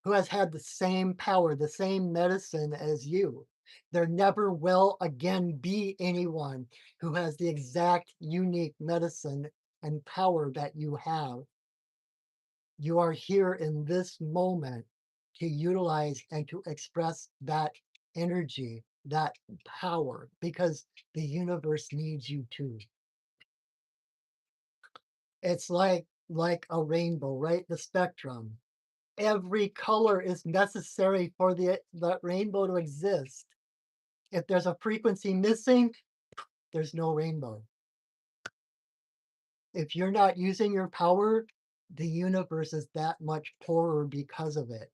who has had the same power, the same medicine as you. There never will again be anyone who has the exact unique medicine and power that you have. You are here in this moment to utilize and to express that energy, that power, because the universe needs you to. It's like a rainbow, right? The spectrum. Every color is necessary for the rainbow to exist. If there's a frequency missing, there's no rainbow. If you're not using your power, the universe is that much poorer because of it.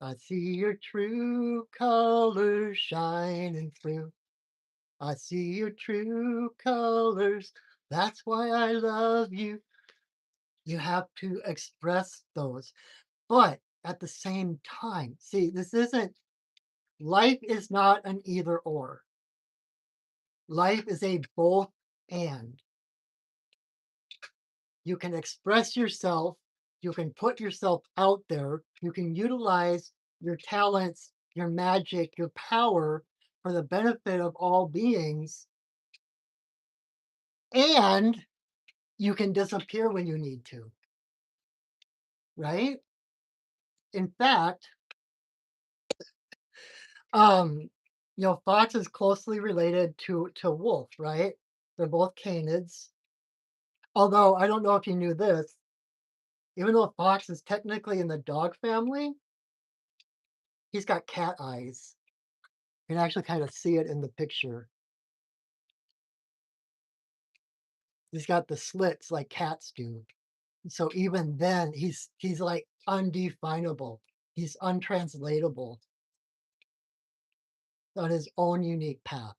I see your true colors shining through. I see your true colors. That's why I love you. You have to express those. But at the same time, see, this isn't, life is not an either or. Life is a both and. You can express yourself, you can put yourself out there, you can utilize your talents, your magic, your power for the benefit of all beings, and you can disappear when you need to, right? In fact, um, fox is closely related to wolf, right? They're both canids. Although I don't know if you knew this, even though fox is technically in the dog family, he's got cat eyes. You can actually kind of see it in the picture. He's got the slits like cats do. So even then, he's like undefinable. He's untranslatable on his own unique path.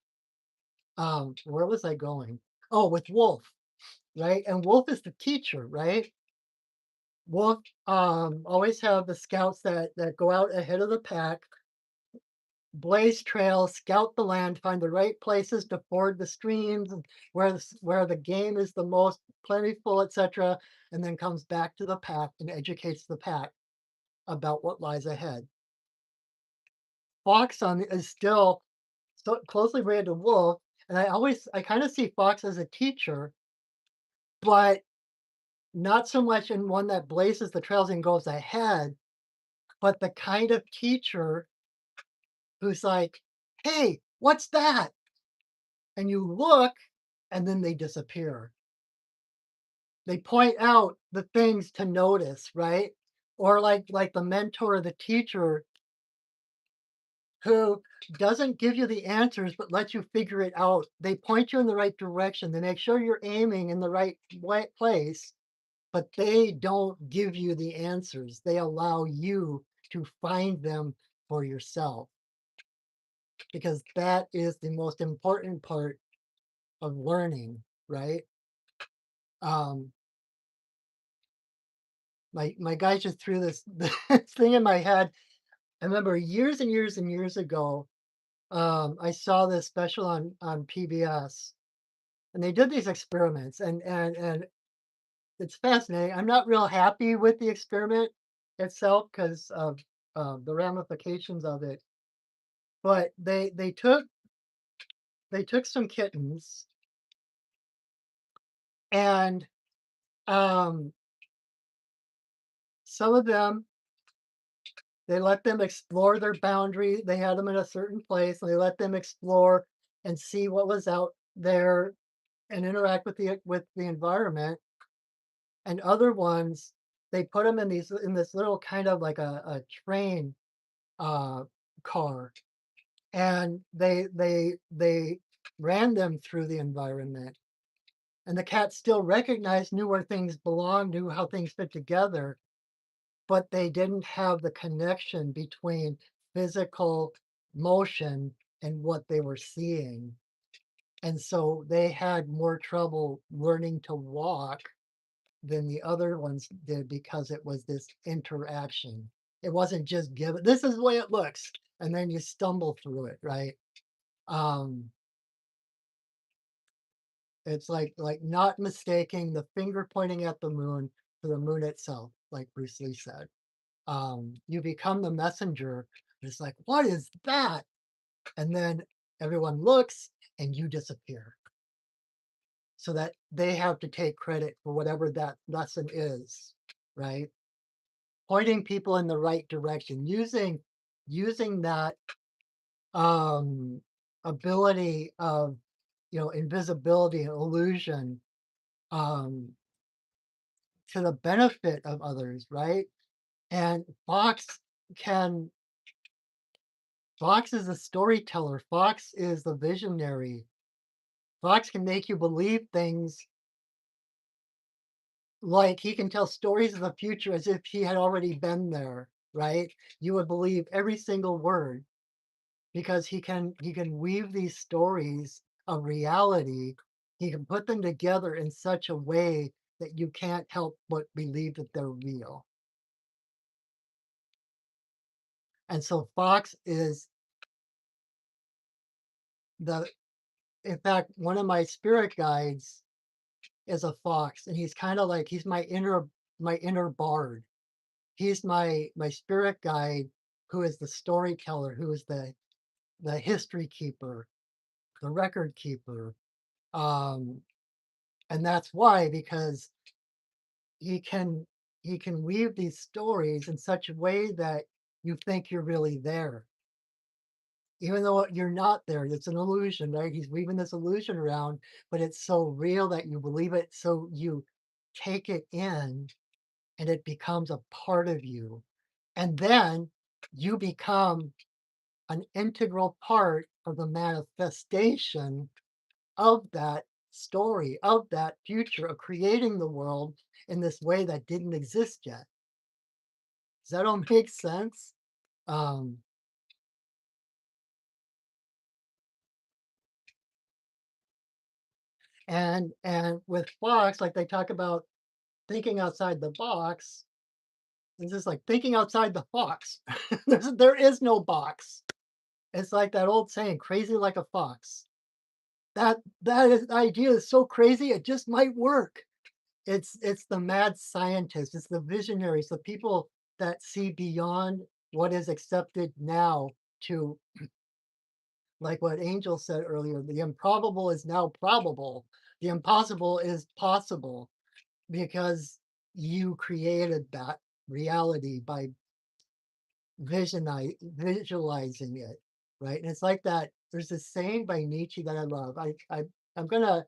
Where was I going? Oh, with Wolf, right? And Wolf is the teacher, right? Wolf always have the scouts that go out ahead of the pack, blaze trails, scout the land, find the right places to ford the streams, and where the game is the most plentiful, etc., and then comes back to the pack and educates the pack about what lies ahead. Fox is still so closely related to Wolf, and I kind of see Fox as a teacher, but not so much in one that blazes the trails and goes ahead, but the kind of teacher who's like, "Hey, what's that?" And you look, and then they disappear. They point out the things to notice, right? Or like the mentor or the teacher who doesn't give you the answers but lets you figure it out. They point you in the right direction. They make sure you're aiming in the right place, but they don't give you the answers. They allow you to find them for yourself because that is the most important part of learning, right? Um, my guy just threw this, this thing in my head. I remember years and years and years ago, I saw this special on PBS, and they did these experiments, and it's fascinating. I'm not real happy with the experiment itself because of the ramifications of it. But they took some kittens and um, some of them they let them explore their boundary. They had them in a certain place, and they let them explore and see what was out there and interact with the environment. And other ones, they put them in this little kind of like a train uh, car, and they ran them through the environment. And the cat still recognized, knew where things belonged, knew how things fit together, but they didn't have the connection between physical motion and what they were seeing. And so they had more trouble learning to walk than the other ones did because it was this interaction. It wasn't just given, this is the way it looks, and then you stumble through it, right? Um, it's like not mistaking the finger pointing at the moon for the moon itself, like Bruce Lee said. You become the messenger. It's like, what is that? And then everyone looks and you disappear so that they have to take credit for whatever that lesson is, right? Pointing people in the right direction, using that um ability of, invisibility and illusion, um to the benefit of others, right? And can Fox is a storyteller. Fox is the visionary. Fox can make you believe things, like he can tell stories of the future as if he had already been there, right? You would believe every single word because he can weave these stories of reality. He can put them together in such a way that you can't help but believe that they're real. And so Fox is the in fact, one of my spirit guides is a fox, and he's kind of like he's my inner bard. He's my spirit guide who is the storyteller, who is the history keeper, the record keeper. Um, and that's why, because he can he can weave these stories in such a way that you think you're really there. Even though you're not there, it's an illusion, right? He's weaving this illusion around, but it's so real that you believe it. So you take it in and it becomes a part of you. And then you become an integral part of the manifestation of that story, of that future, of creating the world in this way that didn't exist yet. Does that all make sense? Um, and with Fox, like they talk about thinking outside the box, it's just like thinking outside the fox. There is no box. It's like that old saying, crazy like a fox. Idea is so crazy, it just might work. It's the mad scientists, it's the visionaries, the people that see beyond what is accepted now to, like what Angel said earlier, the improbable is now probable. The impossible is possible because you created that reality by visualizing it, right? And it's like that. There's this saying by Nietzsche that I love. I'm gonna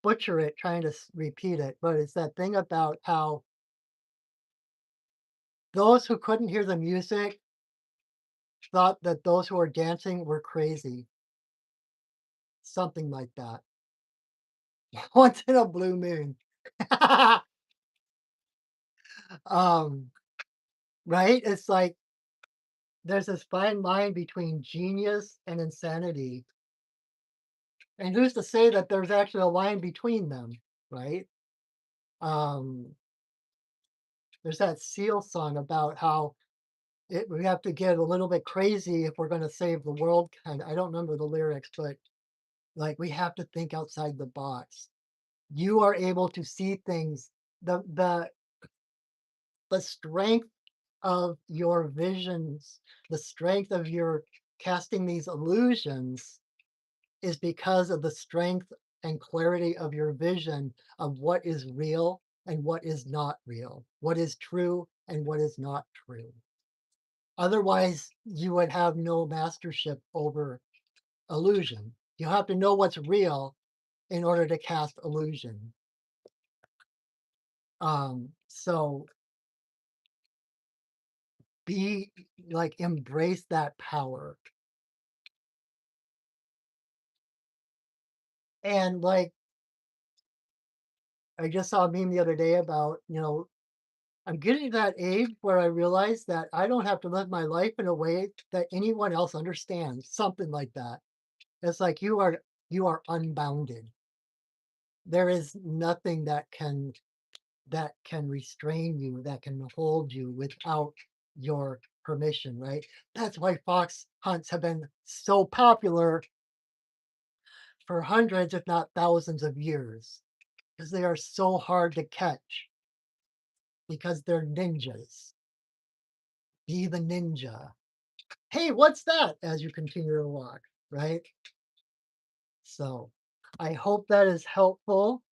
butcher it trying to repeat it, but it's that thing about how those who couldn't hear the music thought that those who were dancing were crazy, something like that. Once in a blue moon. um, right? It's like there's this fine line between genius and insanity. And who's to say that there's actually a line between them, right? Um, there's that Seal song about how we have to get a little bit crazy if we're going to save the world. Kind I don't remember the lyrics, but like we have to think outside the box. You are able to see things. The strength of your visions, the strength of your casting these illusions is because of the strength and clarity of your vision of what is real and what is not real, what is true and what is not true. Otherwise, you would have no mastership over illusion. You have to know what's real in order to cast illusion. So be like embrace that power. And like I just saw a meme the other day about, I'm getting to that age where I realize that I don't have to live my life in a way that anyone else understands, something like that. It's like you are unbounded. There is nothing that can that can restrain you, that can hold you without your permission, right? That's why fox hunts have been so popular for hundreds, if not thousands of years, because they are so hard to catch because they're ninjas. Be the ninja. Hey, what's that? As you continue to walk, right? So I hope that is helpful.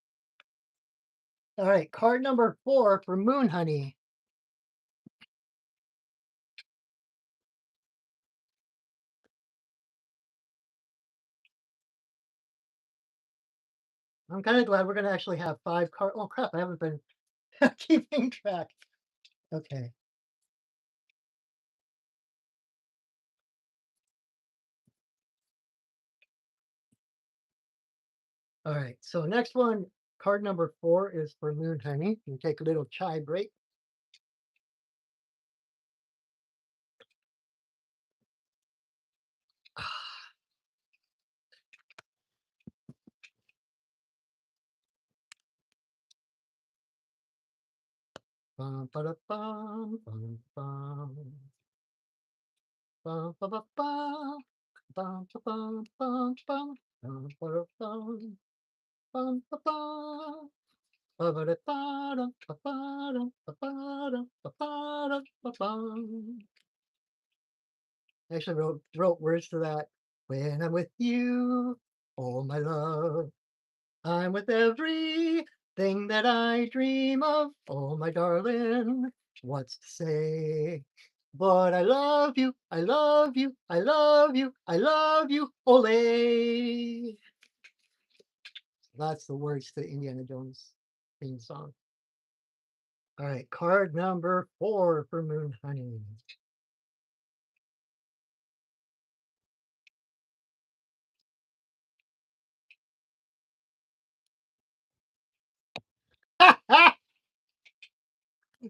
All right, card number 4 for Moon Honey. I'm kind of glad we're going to actually have 5 cards. Oh, crap. I haven't been keeping track. Okay. All right. So next one, card number 4 is for Moon Honey. You take a little chai break. Bum, ba, bum, bum, bum. Bum, ba, ba, bum. Bum, ba, bum, bum, bum. Bum, ba, bum. Bum, ba, bum. Ba-ba-da-ba-dum, ba-ba-dum, ba-ba-dum, ba-ba-dum, ba-bum. I actually wrote words to that. When I'm with you, oh my love, I'm with everything that I dream of. Oh my darling, what's to say? But I love you, I love you, I love you, I love you, ole. That's the words to the Indiana Jones theme song. All right, card number 4 for Moon Honey.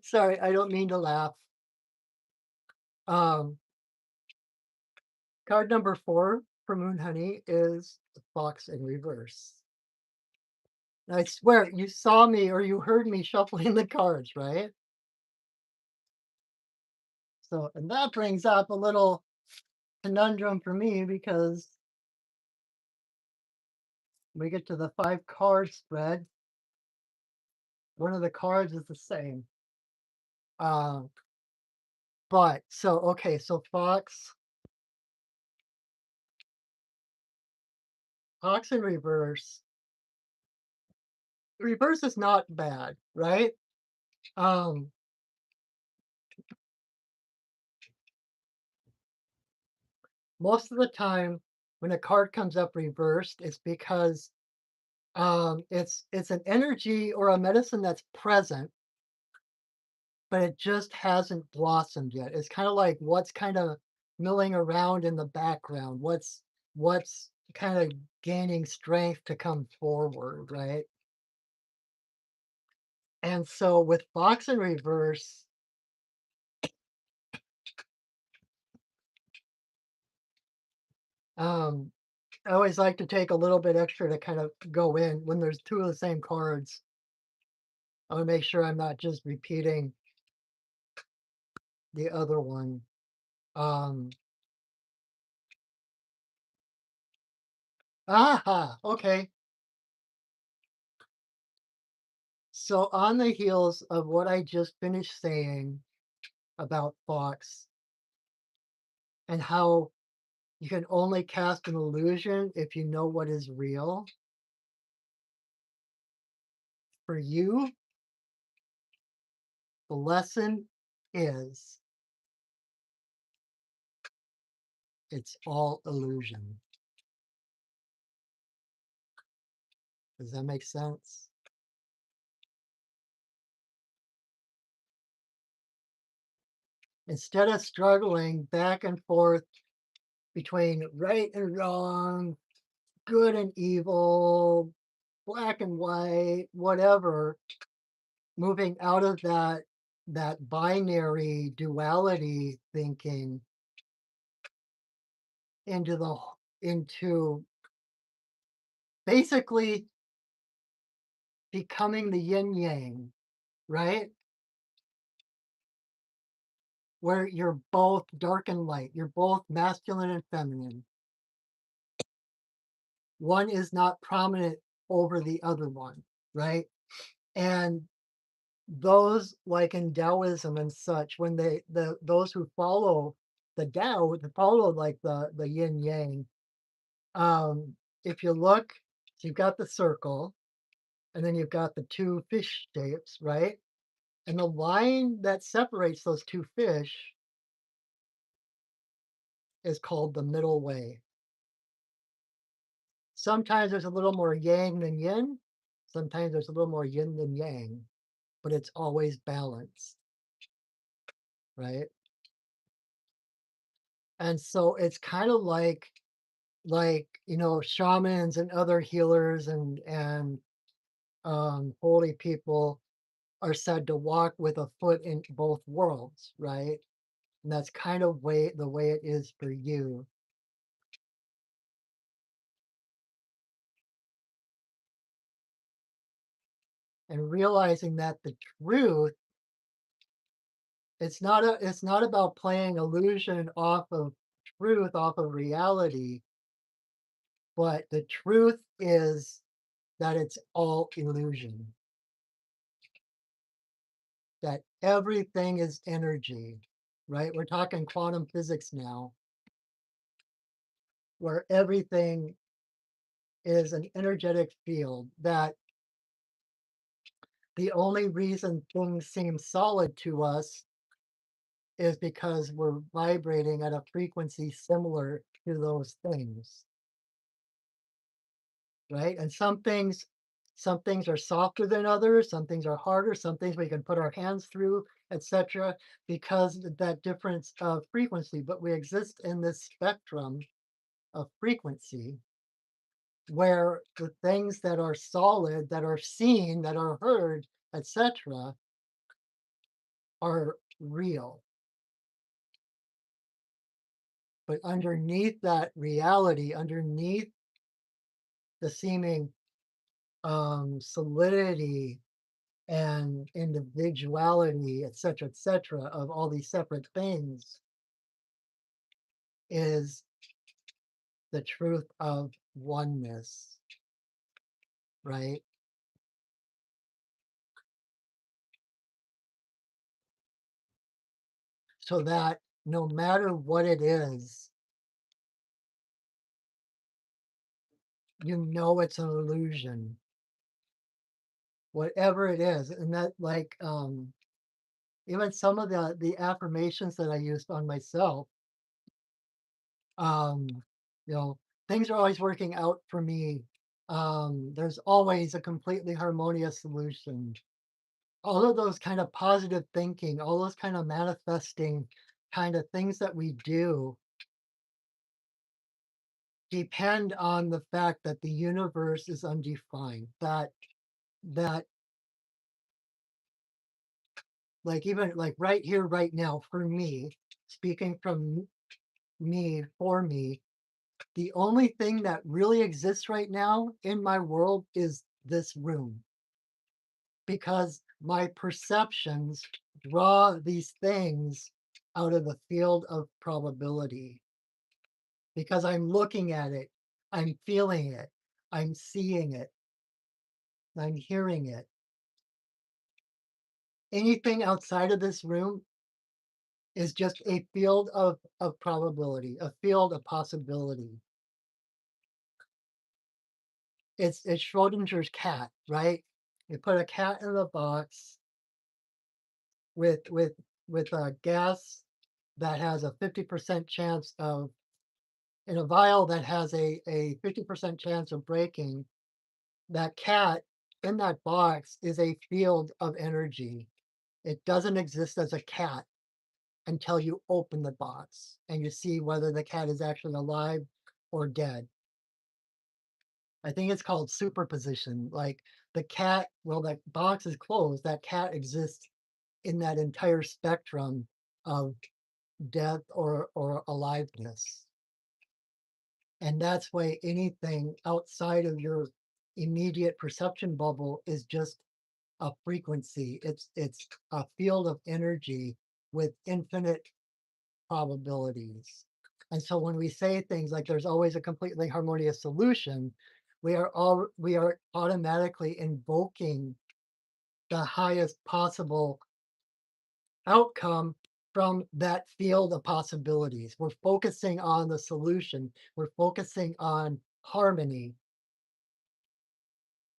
Sorry, I don't mean to laugh. Um, Card number 4 for Moon Honey is the Fox in Reverse. And I swear, you saw me or you heard me shuffling the cards, right? So, and that brings up a little conundrum for me because we get to the 5 card spread. One of the cards is the same. Uh, but so okay, so Fox in reverse. Reverse is not bad, right? Um, Most of the time when a card comes up reversed, it's because it's an energy or a medicine that's present, but it just hasn't blossomed yet. It's kind of like what's kind of milling around in the background. What's kind of gaining strength to come forward, right? And so with Fox in reverse, um, I always like to take a little bit extra to kind of go in when there's 2 of the same cards. I want to make sure I'm not just repeating the other one. Um, okay. So on the heels of what I just finished saying about Fox and how you can only cast an illusion if you know what is real, for you, the lesson is it's all illusion. Does that make sense? Instead of struggling back and forth between right and wrong, good and evil, black and white, whatever, moving out of that binary duality thinking into into basically becoming the yin yang, right? Where you're both dark and light, you're both masculine and feminine. One is not prominent over the other one, right? And those like in Taoism and such, when those who follow the Tao, to follow like the yin yang, if you look, so you've got the circle, and then you've got the two fish shapes, right? And the line that separates those two fish is called the middle way. Sometimes there's a little more yang than yin, sometimes there's a little more yin than yang, but it's always balanced, right? And so it's kind of like shamans and other healers and holy people are said to walk with a foot in both worlds, right? And that's kind of the way it is for you. And realizing that the truth, it's not about playing illusion off of truth, off of reality, but the truth is that it's all illusion, that everything is energy, right? We're talking quantum physics now, where everything is an energetic field, that the only reason things seem solid to us is because we're vibrating at a frequency similar to those things, right? And some things are softer than others, some things are harder, some things we can put our hands through, etc., because of that difference of frequency. But we exist in this spectrum of frequency where the things that are solid, that are seen, that are heard, etc., are real. But underneath that reality, underneath the seeming solidity and individuality, etc., of all these separate things, is the truth of oneness, right? So that no matter what it is, you know it's an illusion, whatever it is. And that, like, even some of the affirmations that I used on myself, um, you know, things are always working out for me. There's always a completely harmonious solution. All of those kind of positive thinking, all those kind of manifesting kind of things that we do depend on the fact that the universe is undefined. That like even like right here, right now, for me, speaking from me for me, the only thing that really exists right now in my world is this room because my perceptions draw these things out of the field of probability because I'm looking at it, I'm feeling it, I'm seeing it, I'm hearing it. Anything outside of this room is just a field of probability, a field of possibility. It's Schrodinger's cat, right? You put a cat in a box with with with a gas that has a 50% chance of in a vial that has a 50% chance of breaking. That cat in that box is a field of energy. It doesn't exist as a cat until you open the box and you see whether the cat is actually alive or dead. I think it's called superposition. Like the cat, well, that box is closed, that cat exists in that entire spectrum of death or aliveness. And that's why anything outside of your immediate perception bubble is just a frequency. It's a field of energy with infinite probabilities. And so when we say things like there's always a completely harmonious solution, we are automatically invoking the highest possible outcome from that field of possibilities. We're focusing on the solution. We're focusing on harmony.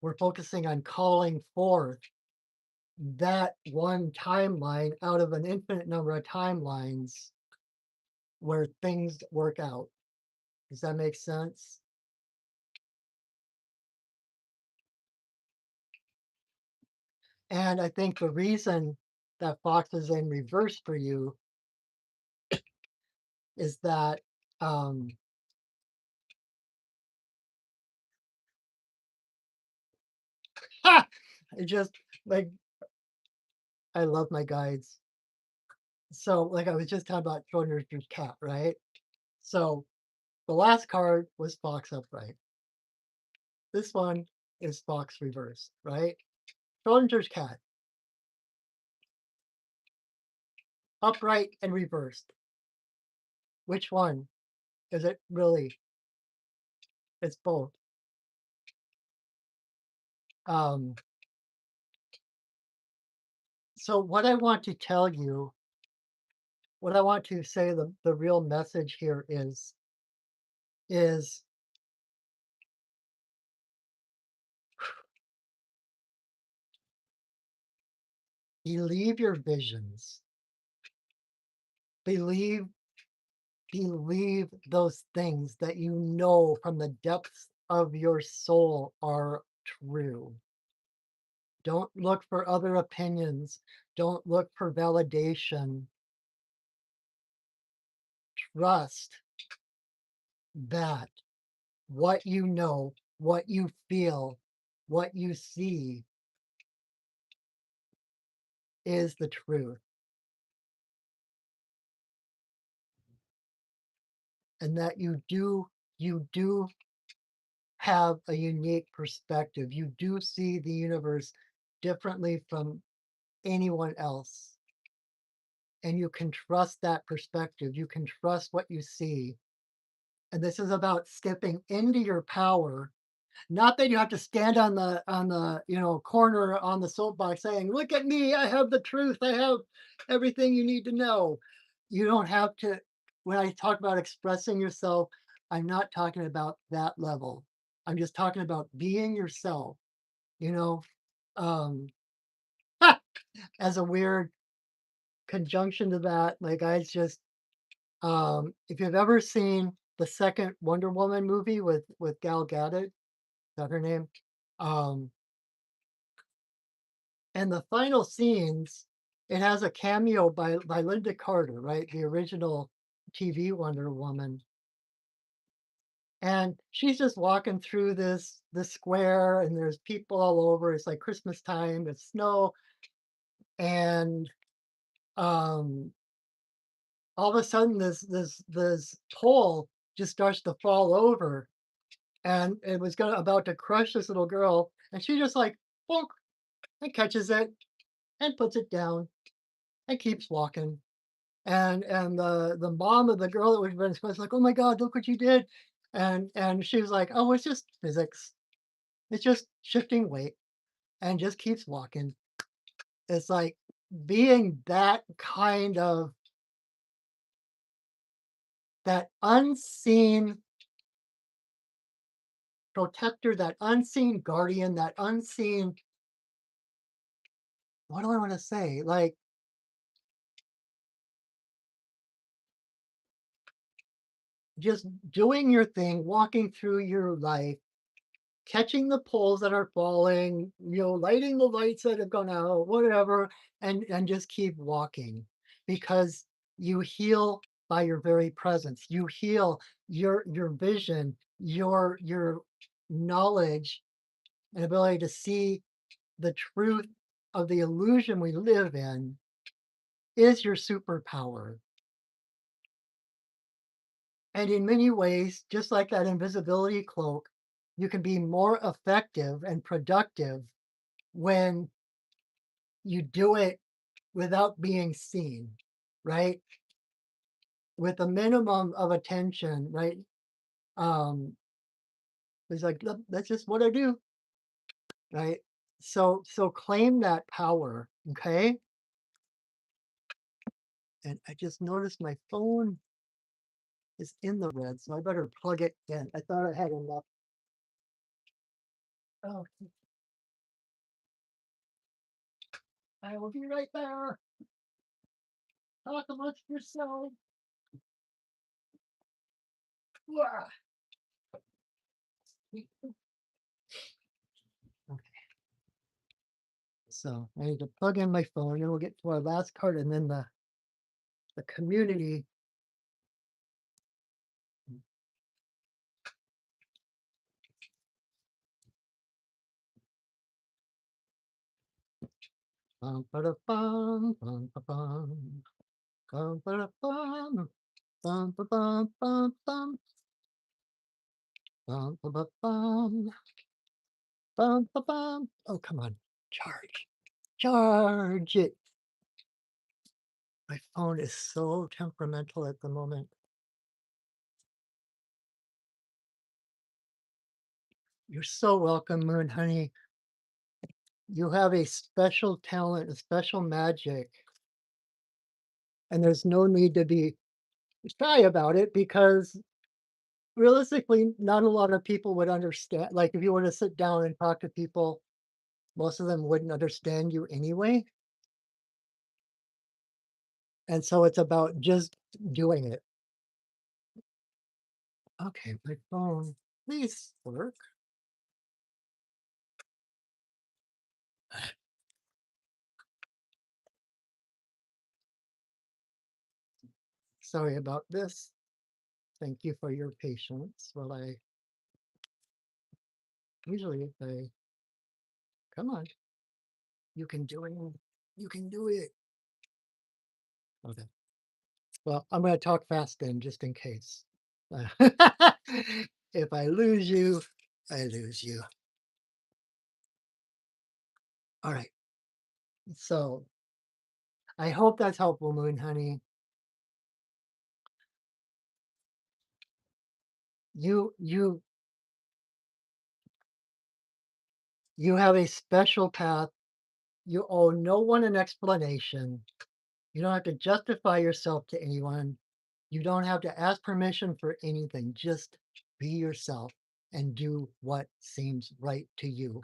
We're focusing on calling forth that one timeline out of an infinite number of timelines where things work out. Does that make sense? And I think the reason that Fox is in reverse for you is that um, it just like I love my guides. So, like I was just talking about Schrodinger's cat, right? So the last card was Fox upright. This one is Fox reverse, right? Schrodinger's cat, upright and reversed. Which one is it really? It's both. Um, so what I want to tell you, what I want to say, the real message here is believe your visions. Believe believe those things that you know from the depths of your soul are true. Don't look for other opinions. Don't look for validation. Trust that what you know, what you feel, what you see is the truth. And that you do have a unique perspective. You do see the universe differently from anyone else. And you can trust that perspective. You can trust what you see. And this is about stepping into your power. Not that you have to stand on the corner on the soapbox saying, "Look at me, I have the truth. I have everything you need to know." You don't have to. When I talk about expressing yourself, I'm not talking about that level. I'm just talking about being yourself. You know, um, as a weird conjunction to that, like I just if you've ever seen the second Wonder Woman movie with Gal Gadot, is that her name? Um, and the final scenes, it has a cameo by Linda Carter, right? The original TV Wonder Woman. And she's just walking through this square and there's people all over. It's like Christmas time, it's snow, and um all of a sudden this pole just starts to fall over and it was gonna about to crush this little girl, and she just like bonk, and catches it and puts it down and keeps walking. And the mom of the girl that was running was like, "Oh my God, look what you did!" And she was like, "Oh, it's just physics. It's just shifting weight," and just keeps walking. It's like being that kind of that unseen protector, that unseen guardian, that unseen, what do I want to say? Like just doing your thing, walking through your life, catching the poles that are falling, lighting the lights that have gone out, whatever, and just keep walking because you heal by your very presence. You heal your vision, your knowledge and ability to see the truth of the illusion we live in is your superpower. And in many ways, just like that invisibility cloak, you can be more effective and productive when you do it without being seen, right? With a minimum of attention, right? Um, it's like, "Look, that's just what I do, right? So claim that power, okay? And I just noticed my phone is in the red, so I better plug it in. I thought I had enough. Oh, I will be right there. Talk amongst yourself. Wah. Okay, so I need to plug in my phone, and we'll get to our last card, and then the community. Bum, ba-da, bum, bum, ba, bum. Bum, ba-da, bum, bum, ba, bum, bum, bum. Bum, ba, ba, bum, bum, ba, bum. Oh, come on. Charge. Charge it. My phone is so temperamental at the moment. You're so welcome, Moon Honey. You have a special talent, a special magic, and there's no need to be shy about it because realistically, not a lot of people would understand. Like, if you were to sit down and talk to people, most of them wouldn't understand you anyway. And so it's about just doing it. Okay, my phone, please work. Sorry about this. Thank you for your patience while I usually if I come on, you can do it. You can do it. Okay. Well, I'm gonna talk fast then just in case. If I lose you, I lose you. All right. So I hope that's helpful, Moon Honey. You you have a special path. You owe no one an explanation. You don't have to justify yourself to anyone. You don't have to ask permission for anything. Just be yourself and do what seems right to you.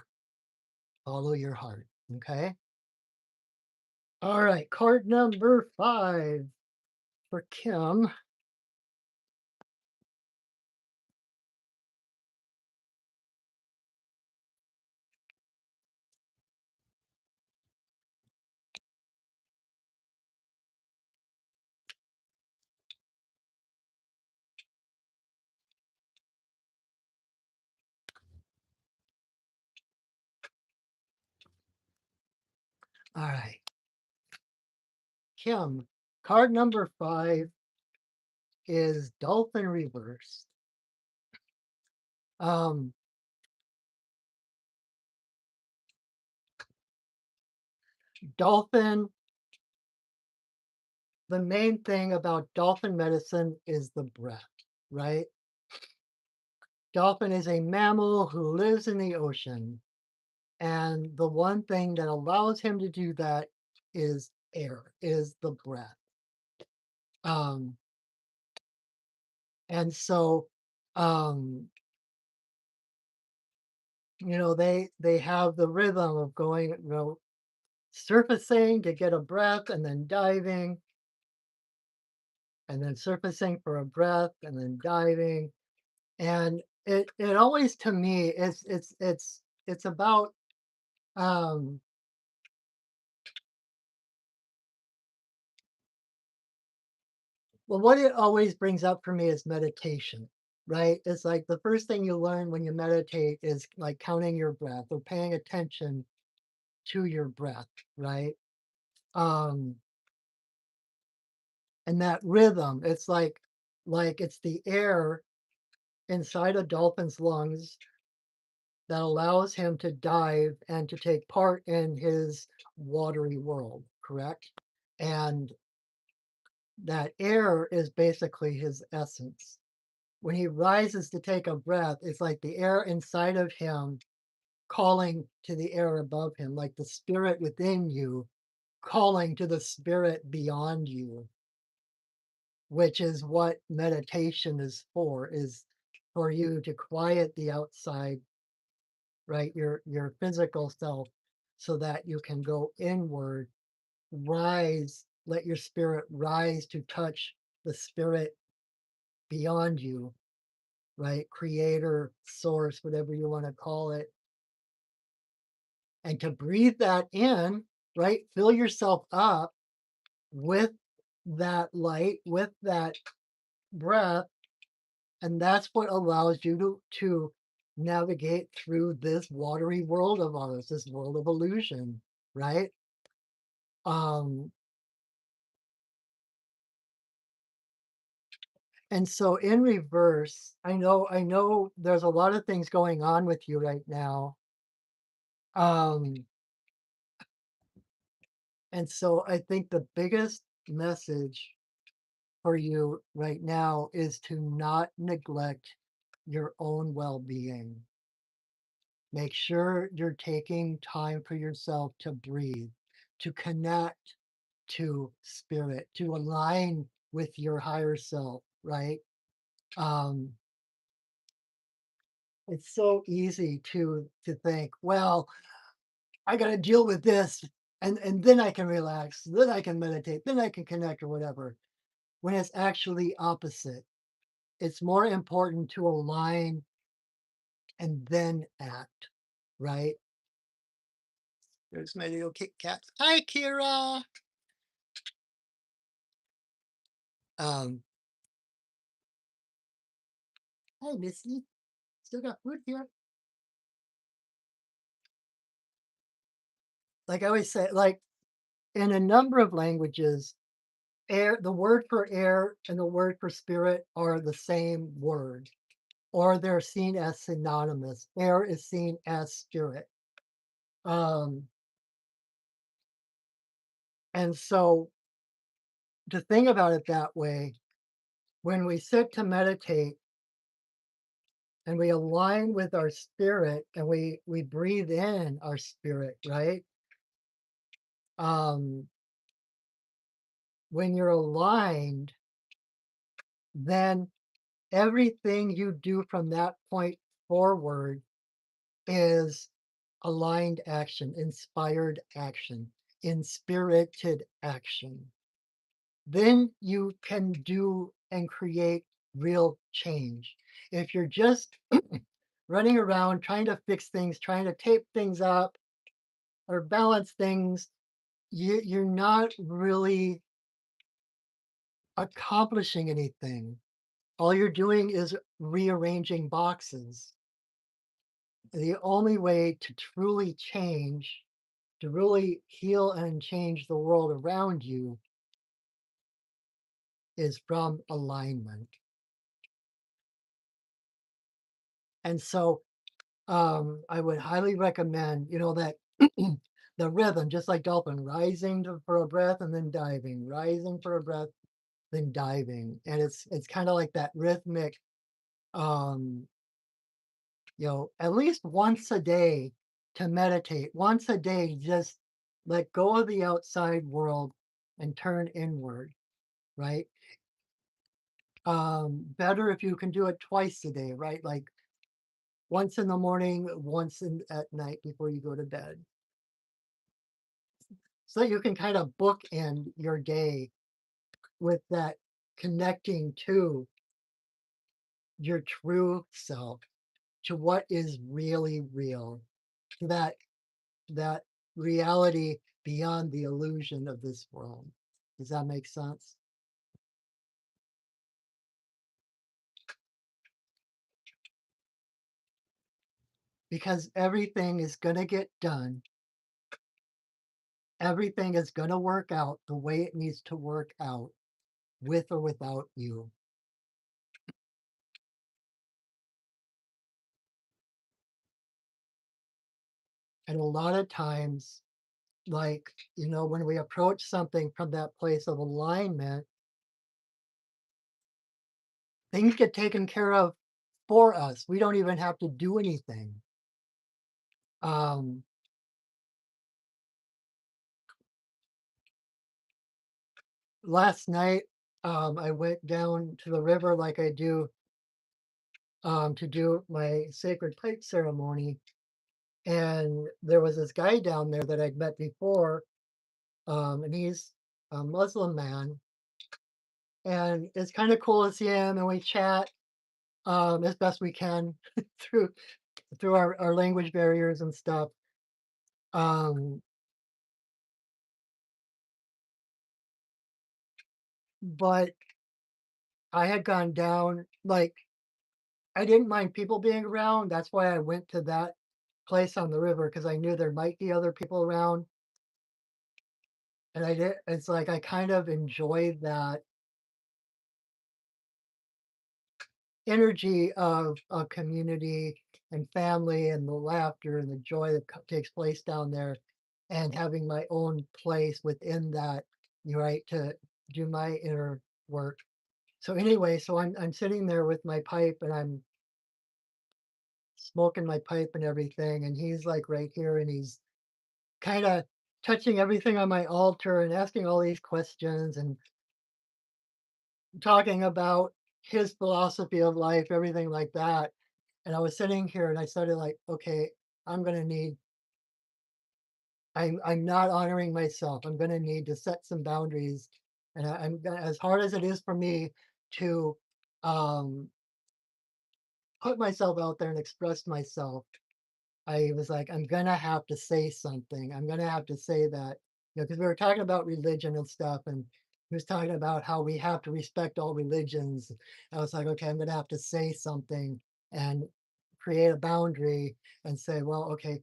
Follow your heart. Okay. All right. Card number 5 for Kim. All right. Kim, card number 5 is Dolphin Reverse. Um, Dolphin, the main thing about dolphin medicine is the breath, right? Dolphin is a mammal who lives in the ocean. And the one thing that allows him to do that is air, is the breath. Um, and so, um, they have the rhythm of going, surfacing to get a breath and then diving and then surfacing for a breath and then diving. And it always to me it's about um well, what it always brings up for me is meditation, right? It's like the first thing you learn when you meditate is like counting your breath or paying attention to your breath, right? Um, and that rhythm, it's like it's the air inside a dolphin's lungs that allows him to dive and to take part in his watery world, correct? And that air is basically his essence. When he rises to take a breath, it's like the air inside of him calling to the air above him, like the spirit within you calling to the spirit beyond you, which is what meditation is for you to quiet the outside, right? Your physical self so that you can go inward, rise, let your spirit rise to touch the spirit beyond you, right? Creator, source, whatever you want to call it. And to breathe that in, right? Fill yourself up with that light, with that breath, and that's what allows you to navigate through this watery world of ours, this world of illusion, right? Um, and so in reverse, I know there's a lot of things going on with you right now. Um, and so I think the biggest message for you right now is to not neglect your own well-being. Make sure you're taking time for yourself to breathe, to connect to spirit, to align with your higher self, right? Um, it's so easy to think, well, I got to deal with this, and then I can relax, then I can meditate, then I can connect or whatever. When it's actually opposite, it's more important to align and then act, right? There's my little Kit Kat. Hi, Kira. Um, Hi, Missy. Still got food here. Like I always say, like in a number of languages, air, the word for air and the word for spirit are the same word, or they're seen as synonymous. Air is seen as spirit. Um, and so to think about it that way, when we sit to meditate and we align with our spirit and we breathe in our spirit, right? Um, when you're aligned, then everything you do from that point forward is aligned action, inspired action, inspirited action. Then you can do and create real change. If you're just running around trying to fix things, trying to tape things up or balance things, you're not really accomplishing anything. All you're doing is rearranging boxes. The only way to truly change, to really heal and change the world around you is from alignment. And so I would highly recommend, that the rhythm, just like dolphin, rising for a breath and then diving, rising for a breath, then diving. And it's kind of like that rhythmic, um, at least once a day to meditate, once a day, just let go of the outside world and turn inward, right? Better if you can do it twice a day, right? Like once in the morning, once at night before you go to bed. So that you can kind of bookend your day with that connecting to your true self, to what is really real, to that reality beyond the illusion of this world. Does that make sense? Because everything is going to get done. Everything is going to work out the way it needs to work out with or without you. And a lot of times, like, when we approach something from that place of alignment, things get taken care of for us. We don't even have to do anything. Um, Last night, I went down to the river like I do to do my sacred pipe ceremony. And there was this guy down there that I'd met before, and he's a Muslim man. And it's kind of cool to see him, and we chat as best we can through our language barriers and stuff. Um, but I had gone down, like, I didn't mind people being around. That's why I went to that place on the river because I knew there might be other people around. And I did, it's like I kind of enjoyed that energy of community and family and the laughter and the joy that takes place down there, and having my own place within that, you right, to do my inner work. So anyway, so I'm sitting there with my pipe and I'm smoking my pipe and everything, and he's like right here and he's kind of touching everything on my altar and asking all these questions and talking about his philosophy of life, everything like that. And I was sitting here and I started like, okay, I'm gonna need, I'm not honoring myself. I'm gonna need to set some boundaries. And I'm gonna, as hard as it is for me to um, put myself out there and express myself, I was like, I'm gonna have to say something. I'm gonna have to say that, because we were talking about religion and stuff, and he was talking about how we have to respect all religions. I was like, okay, I'm gonna have to say something and create a boundary and say, well, okay,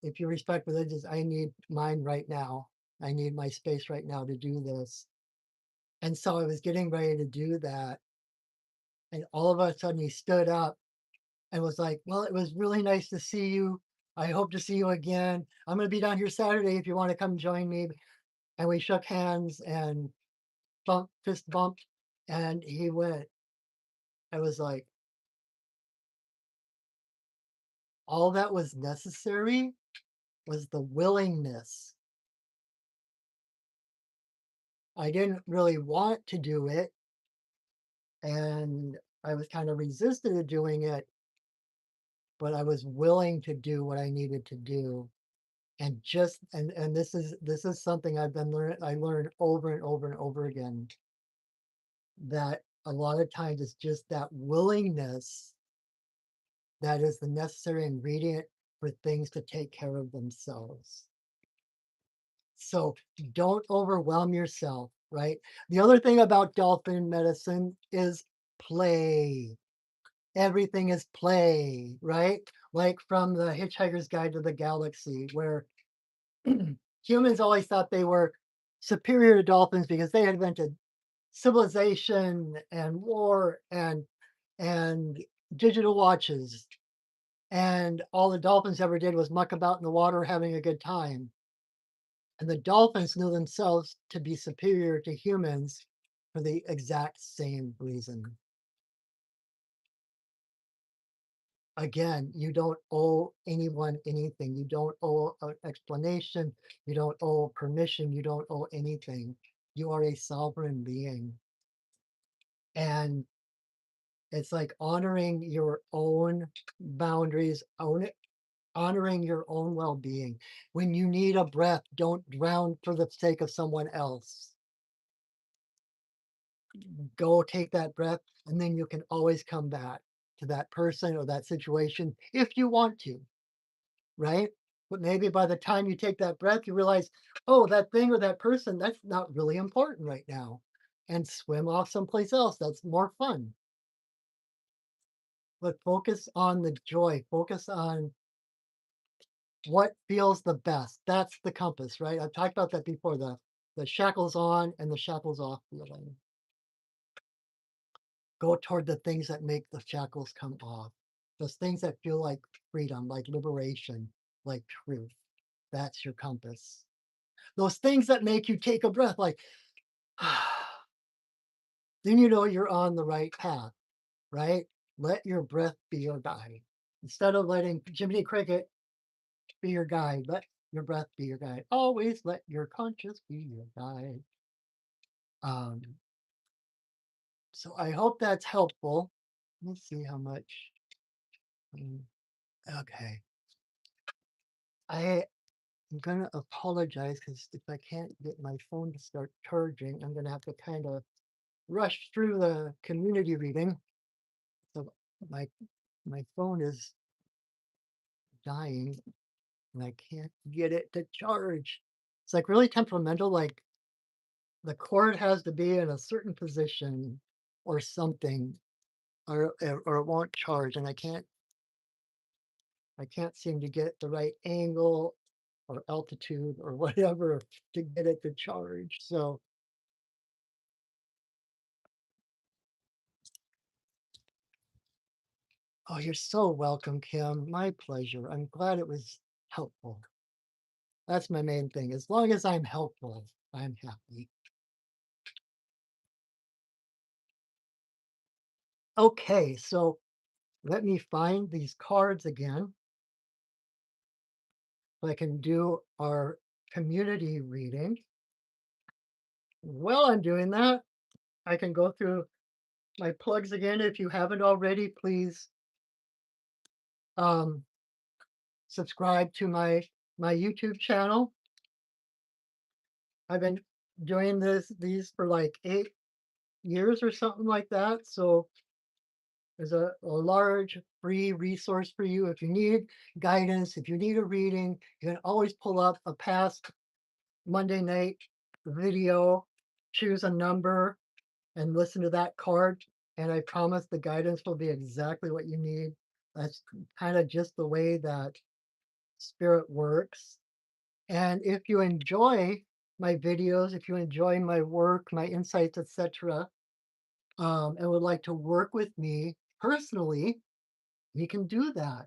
if you respect religions, I need mine right now. I need my space right now to do this. And so I was getting ready to do that, and all of a sudden he stood up and was like, "Well, it was really nice to see you. I hope to see you again. I'm going to be down here Saturday if you want to come join me." And we shook hands and fist bumped, and he went. I was like, all that was necessary was the willingness. I didn't really want to do it, and I was kind of resistant to doing it, but I was willing to do what I needed to do. And just and this is something I learned over and over and over again, that a lot of times it's just that willingness that is the necessary ingredient for things to take care of themselves. So don't overwhelm yourself, right? The other thing about dolphin medicine is play. Everything is play, right? Like from the Hitchhiker's Guide to the Galaxy, where humans always thought they were superior to dolphins because they had invented civilization and war and digital watches, and all the dolphins ever did was muck about in the water having a good time. And the dolphins knew themselves to be superior to humans for the exact same reason. Again, you don't owe anyone anything. You don't owe an explanation. You don't owe permission. You don't owe anything. You are a sovereign being. And it's like honoring your own boundaries, honoring your own well-being. When you need a breath, don't drown for the sake of someone else. Go take that breath, and then you can always come back to that person or that situation if you want to, right? But maybe by the time you take that breath, you realize, oh, that thing or that person, that's not really important right now. And swim off someplace else. That's more fun. But focus on the joy, focus on what feels the best. That's the compass, right? I've talked about that before, the shackles on and the shackles off feeling. Go toward the things that make the shackles come off. Those things that feel like freedom, like liberation, like truth. That's your compass. Those things that make you take a breath, like, then you know you're on the right path, right? Let your breath be your guide. Instead of letting Jiminy Cricket be your guide, let your breath be your guide. Always let your conscience be your guide. Um, so I hope that's helpful. Let me see how much. mm, Okay. I am gonna apologize because if I can't get my phone to start charging, I'm gonna have to kind of rush through the community reading. So my my phone is dying and I can't get it to charge. It's like really temperamental, like the cord has to be in a certain position or something, or it won't charge, and I can't seem to get the right angle or altitude or whatever to get it to charge. So, oh, you're so welcome, Kim. My pleasure. I'm glad it was helpful. That's my main thing. As long as I'm helpful, I'm happy. Okay, so let me find these cards again so I can do our community reading. While I'm doing that, I can go through my plugs again. If you haven't already, please um, subscribe to my YouTube channel. I've been doing these for like 8 years or something like that. So there's a large free resource for you if you need guidance, if you need a reading. You can always pull up a past Monday night video, choose a number, and listen to that card. And I promise the guidance will be exactly what you need. That's kind of just the way that spirit works. And if you enjoy my videos, if you enjoy my work, my insights, etc., and would like to work with me personally, you can do that.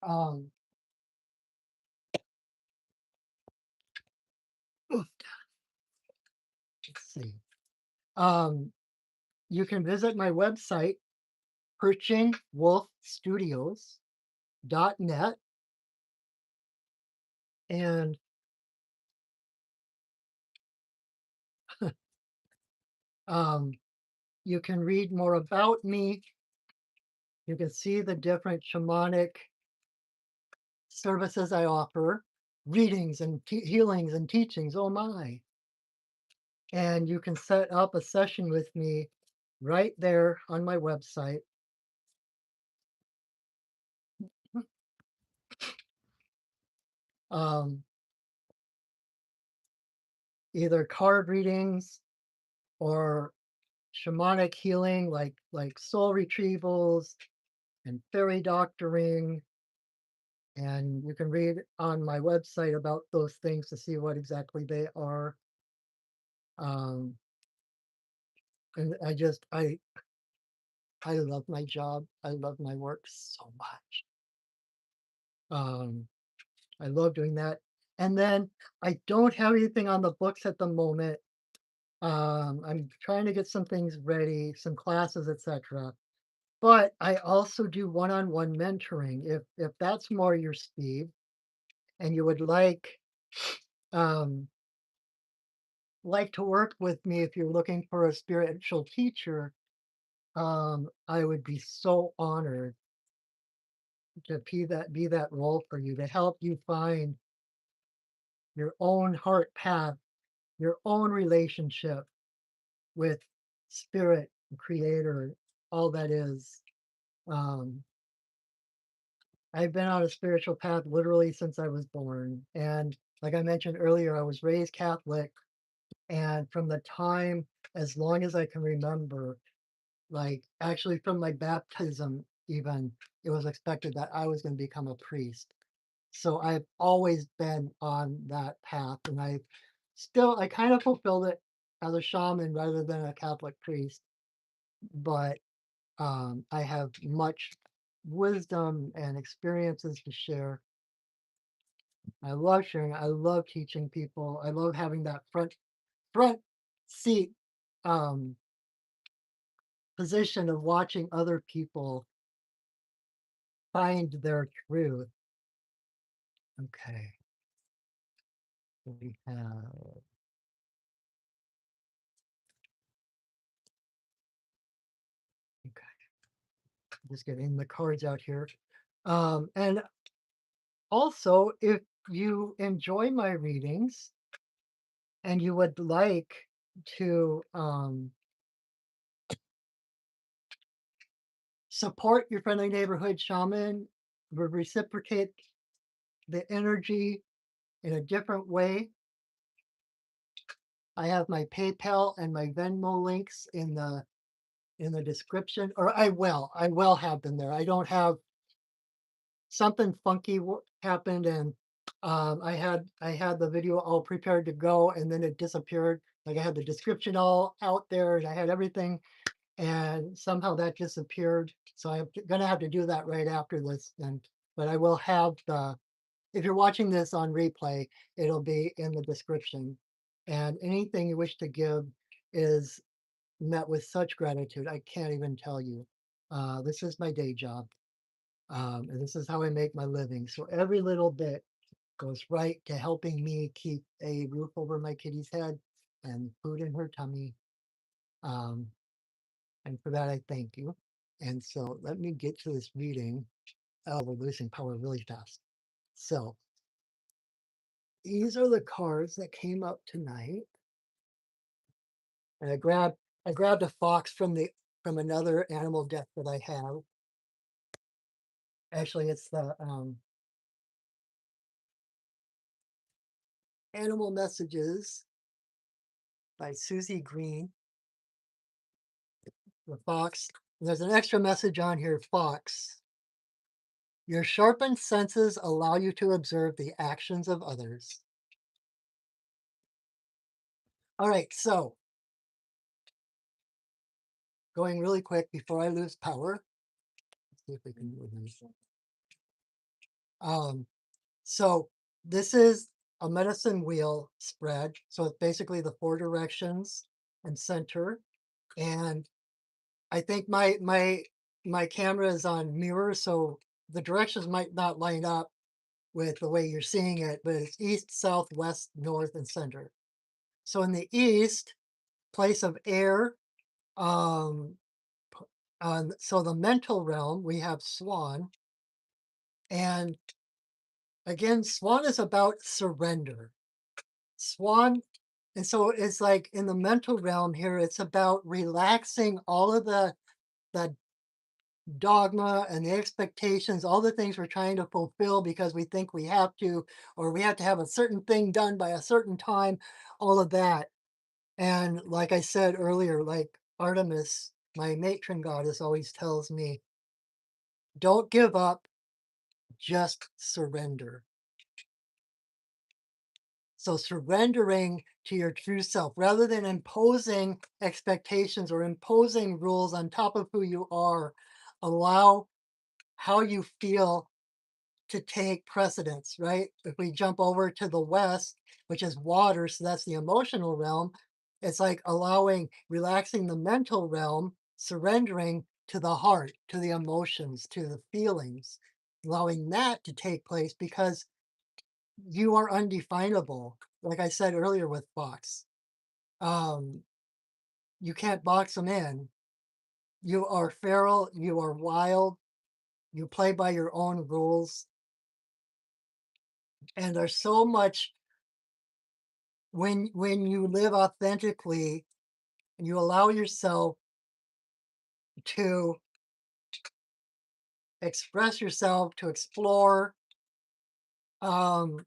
Um, let's see. Um, you can visit my website, perchingwolfstudios.net, and um, you can read more about me. You can see the different shamanic services I offer, readings and healings and teachings. Oh my. And you can set up a session with me right there on my website. Um, Either card readings or shamanic healing, like soul retrievals and fairy doctoring. And you can read on my website about those things to see what exactly they are. Um, and I love my job. I love my work so much. Um, I love doing that. And then I don't have anything on the books at the moment. I'm trying to get some things ready, some classes, etc. But I also do one-on-one mentoring. If that's more your speed, and you would um, like to work with me, if you're looking for a spiritual teacher, I would be so honored to be that role for you to help you find your own heart path, your own relationship with spirit, creator, all that is. Um, I've been on a spiritual path literally since I was born. And like I mentioned earlier, I was raised Catholic. And from the time, as long as I can remember, like actually from my baptism, even, it was expected that I was going to become a priest. So I've always been on that path. And I kind of fulfilled it as a shaman rather than a Catholic priest. But I have much wisdom and experiences to share. I love sharing. I love teaching people. I love having that front seat um, position of watching other people find their truth. Okay, we have okay. Just getting the cards out here. And also, if you enjoy my readings and you would like to support your friendly neighborhood shaman, reciprocate the energy in a different way, I have my PayPal and my Venmo links in the description, or I will have them there. I don't have something funky happened, and I had the video all prepared to go, and then it disappeared. Like I had the description all out there, and I had everything, and somehow that disappeared. So I'm gonna have to do that right after this. And but I will have the if you're watching this on replay, it'll be in the description. And anything you wish to give is met with such gratitude. I can't even tell you. This is my day job. And this is how I make my living. So every little bit goes right to helping me keep a roof over my kitty's head and food in her tummy. Um, and for that, I thank you. And so let me get to this reading. Oh, we're losing power really fast. So these are the cards that came up tonight. And I grabbed a fox from another animal deck that I have. Actually, it's the Animal Messages by Susie Green, the fox. There's an extra message on here, fox. Your sharpened senses allow you to observe the actions of others. All right, so going really quick before I lose power. Let's see if we can move this. Um, so this is a medicine wheel spread. So it's basically the four directions and center. And I think my camera is on mirror, so the directions might not line up with the way you're seeing it, but it's east, south, west, north, and center. So in the east, place of air, um, so the mental realm, we have Swan. And again, Swan is about surrender. Swan, and so it's like in the mental realm here, it's about relaxing all of the dogma and the expectations, all the things we're trying to fulfill because we think we have to, or we have to have a certain thing done by a certain time, all of that. And like I said earlier, like Artemis, my matron goddess, always tells me, don't give up, just surrender. So surrendering to your true self rather than imposing expectations or imposing rules on top of who you are, allow how you feel to take precedence, right? If we jump over to the West, which is water, so that's the emotional realm, it's like allowing, relaxing the mental realm, surrendering to the heart, to the emotions, to the feelings, allowing that to take place because you are undefinable. Like I said earlier with Fox, um, you can't box them in. You are feral, you are wild, you play by your own rules, and there's so much when you live authentically and you allow yourself to express yourself, to explore, um,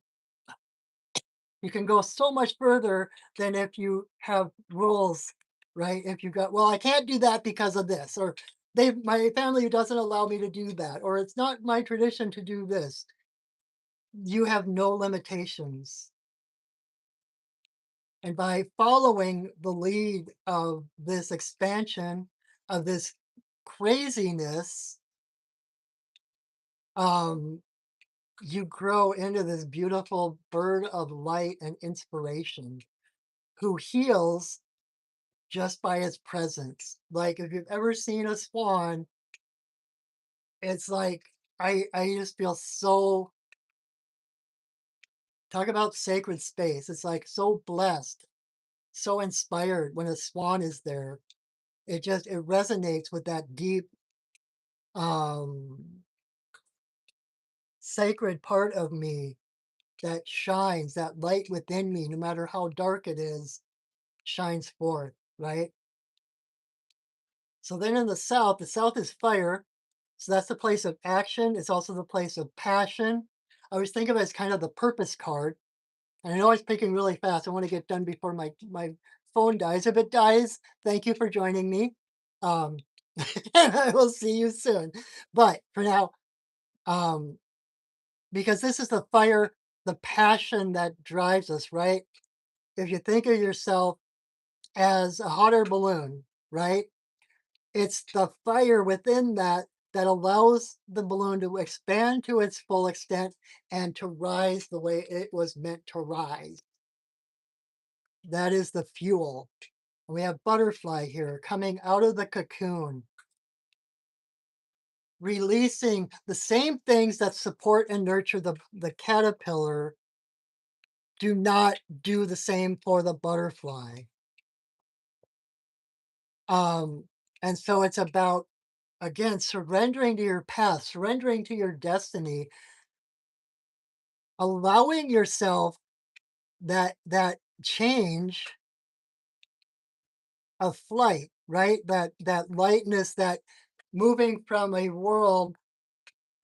you can go so much further than if you have rules, right? If you got, well, I can't do that because of this, or my family doesn't allow me to do that, or it's not my tradition to do this. You have no limitations. And by following the lead of this expansion, of this craziness, um, you grow into this beautiful bird of light and inspiration who heals just by its presence. Like if you've ever seen a swan, it's like I just feel so, talk about sacred space. It's like so blessed, so inspired when a swan is there. It resonates with that deep um sacred part of me that shines, that light within me, no matter how dark it is, shines forth, right? So then in the south is fire. So that's the place of action. It's also the place of passion. I always think of it as kind of the purpose card. And I know I'm speaking really fast. I want to get done before my phone dies. If it dies, thank you for joining me. Um, and I will see you soon. But for now, um, because this is the fire, the passion that drives us, right? If you think of yourself as a hot air balloon, right? It's the fire within that that allows the balloon to expand to its full extent and to rise the way it was meant to rise. That is the fuel. We have butterfly here coming out of the cocoon, releasing the same things that support and nurture the caterpillar do not do the same for the butterfly. Um, and so it's about, again, surrendering to your path, surrendering to your destiny, allowing yourself that change of flight, right? That lightness, that moving from a world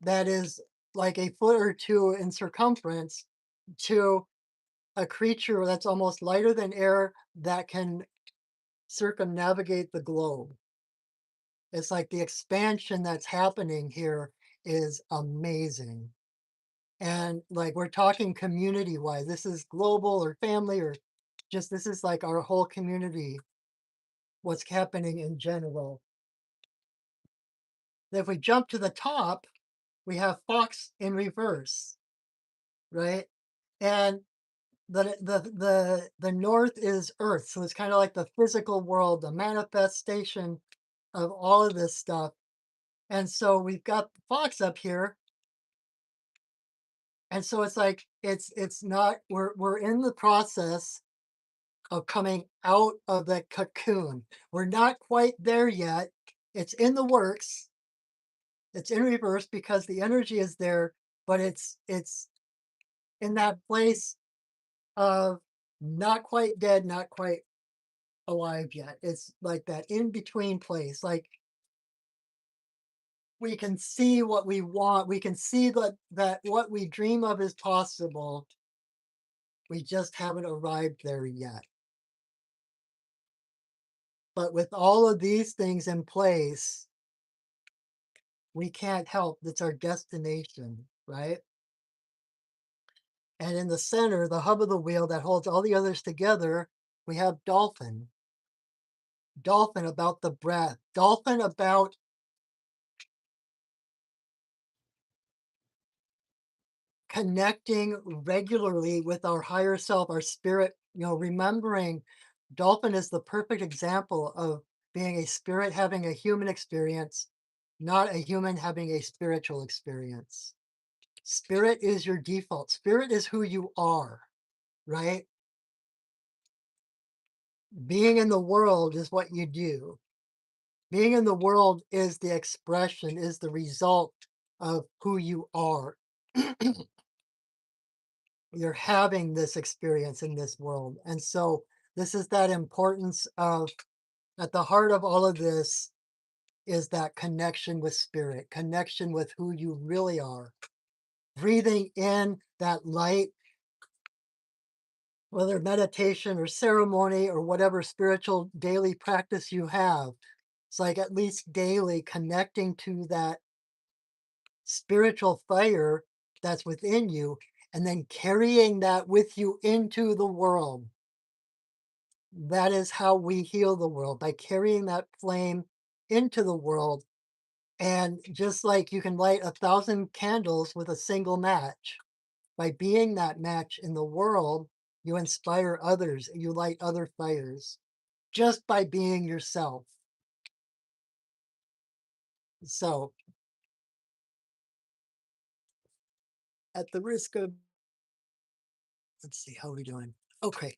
that is like a foot or two in circumference to a creature that's almost lighter than air that can circumnavigate the globe. It's like the expansion that's happening here is amazing. And like we're talking community wise, this is global or family or just this is like our whole community, what's happening in general. If we jump to the top, we have Fox in reverse, right? And the north is Earth, so it's kind of like the physical world, the manifestation of all of this stuff. And so we've got Fox up here, and so it's like it's not we're in the process of coming out of the cocoon. We're not quite there yet. It's in the works. It's in reverse because the energy is there, but it's in that place of not quite dead, not quite alive yet. It's like that in between place. Like we can see what we want. We can see that what we dream of is possible. We just haven't arrived there yet. But with all of these things in place, we can't help. That's our destination, right? And in the center, the hub of the wheel that holds all the others together, we have dolphin. Dolphin about the breath. Dolphin about connecting regularly with our higher self, our spirit, remembering dolphin is the perfect example of being a spirit having a human experience, not a human having a spiritual experience. Spirit is your default. Spirit is who you are, right? Being in the world is what you do. Being in the world is the expression, is the result of who you are. You're having this experience in this world. And so this is that importance of, at the heart of all of this is that connection with spirit, connection with who you really are. Breathing in that light, whether meditation or ceremony or whatever spiritual daily practice you have. It's like at least daily connecting to that spiritual fire that's within you and then carrying that with you into the world. That is how we heal the world, by carrying that flame into the world And just like you can light 1,000 candles with a single match, by being that match in the world, you inspire others, you light other fires just by being yourself. So, at the risk of, let's see, how are we doing? Okay,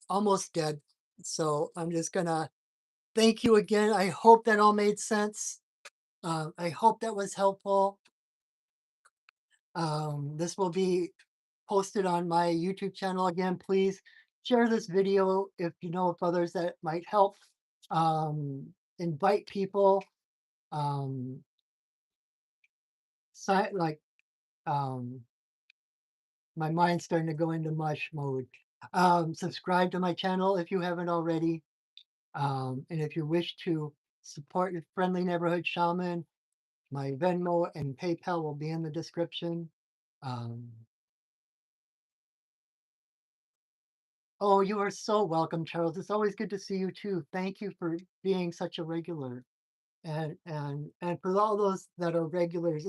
almost dead. So, I'm just gonna thank you again. I hope that all made sense. I hope that was helpful. This will be posted on my YouTube channel again. Please share this video if you know of others that might help. Invite people. Um, like um, my mind's starting to go into mush mode. Subscribe to my channel if you haven't already. And if you wish to support your friendly neighborhood shaman, my Venmo and PayPal will be in the description. Um, oh, you are so welcome, Charles. It's always good to see you too. Thank you for being such a regular. And for all those that are regulars,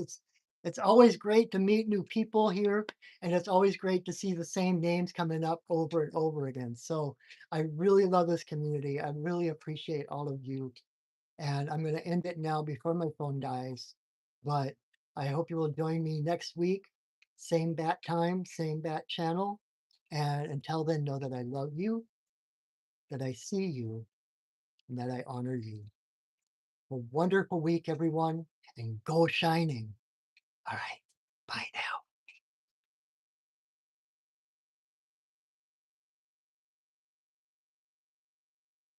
it's always great to meet new people here, and it's always great to see the same names coming up over and over again. So I really love this community. I really appreciate all of you. And I'm going to end it now before my phone dies. But I hope you will join me next week. Same bat time, same bat channel. And until then, know that I love you, that I see you, and that I honor you. A wonderful week, everyone, and go shining. All right. Bye now.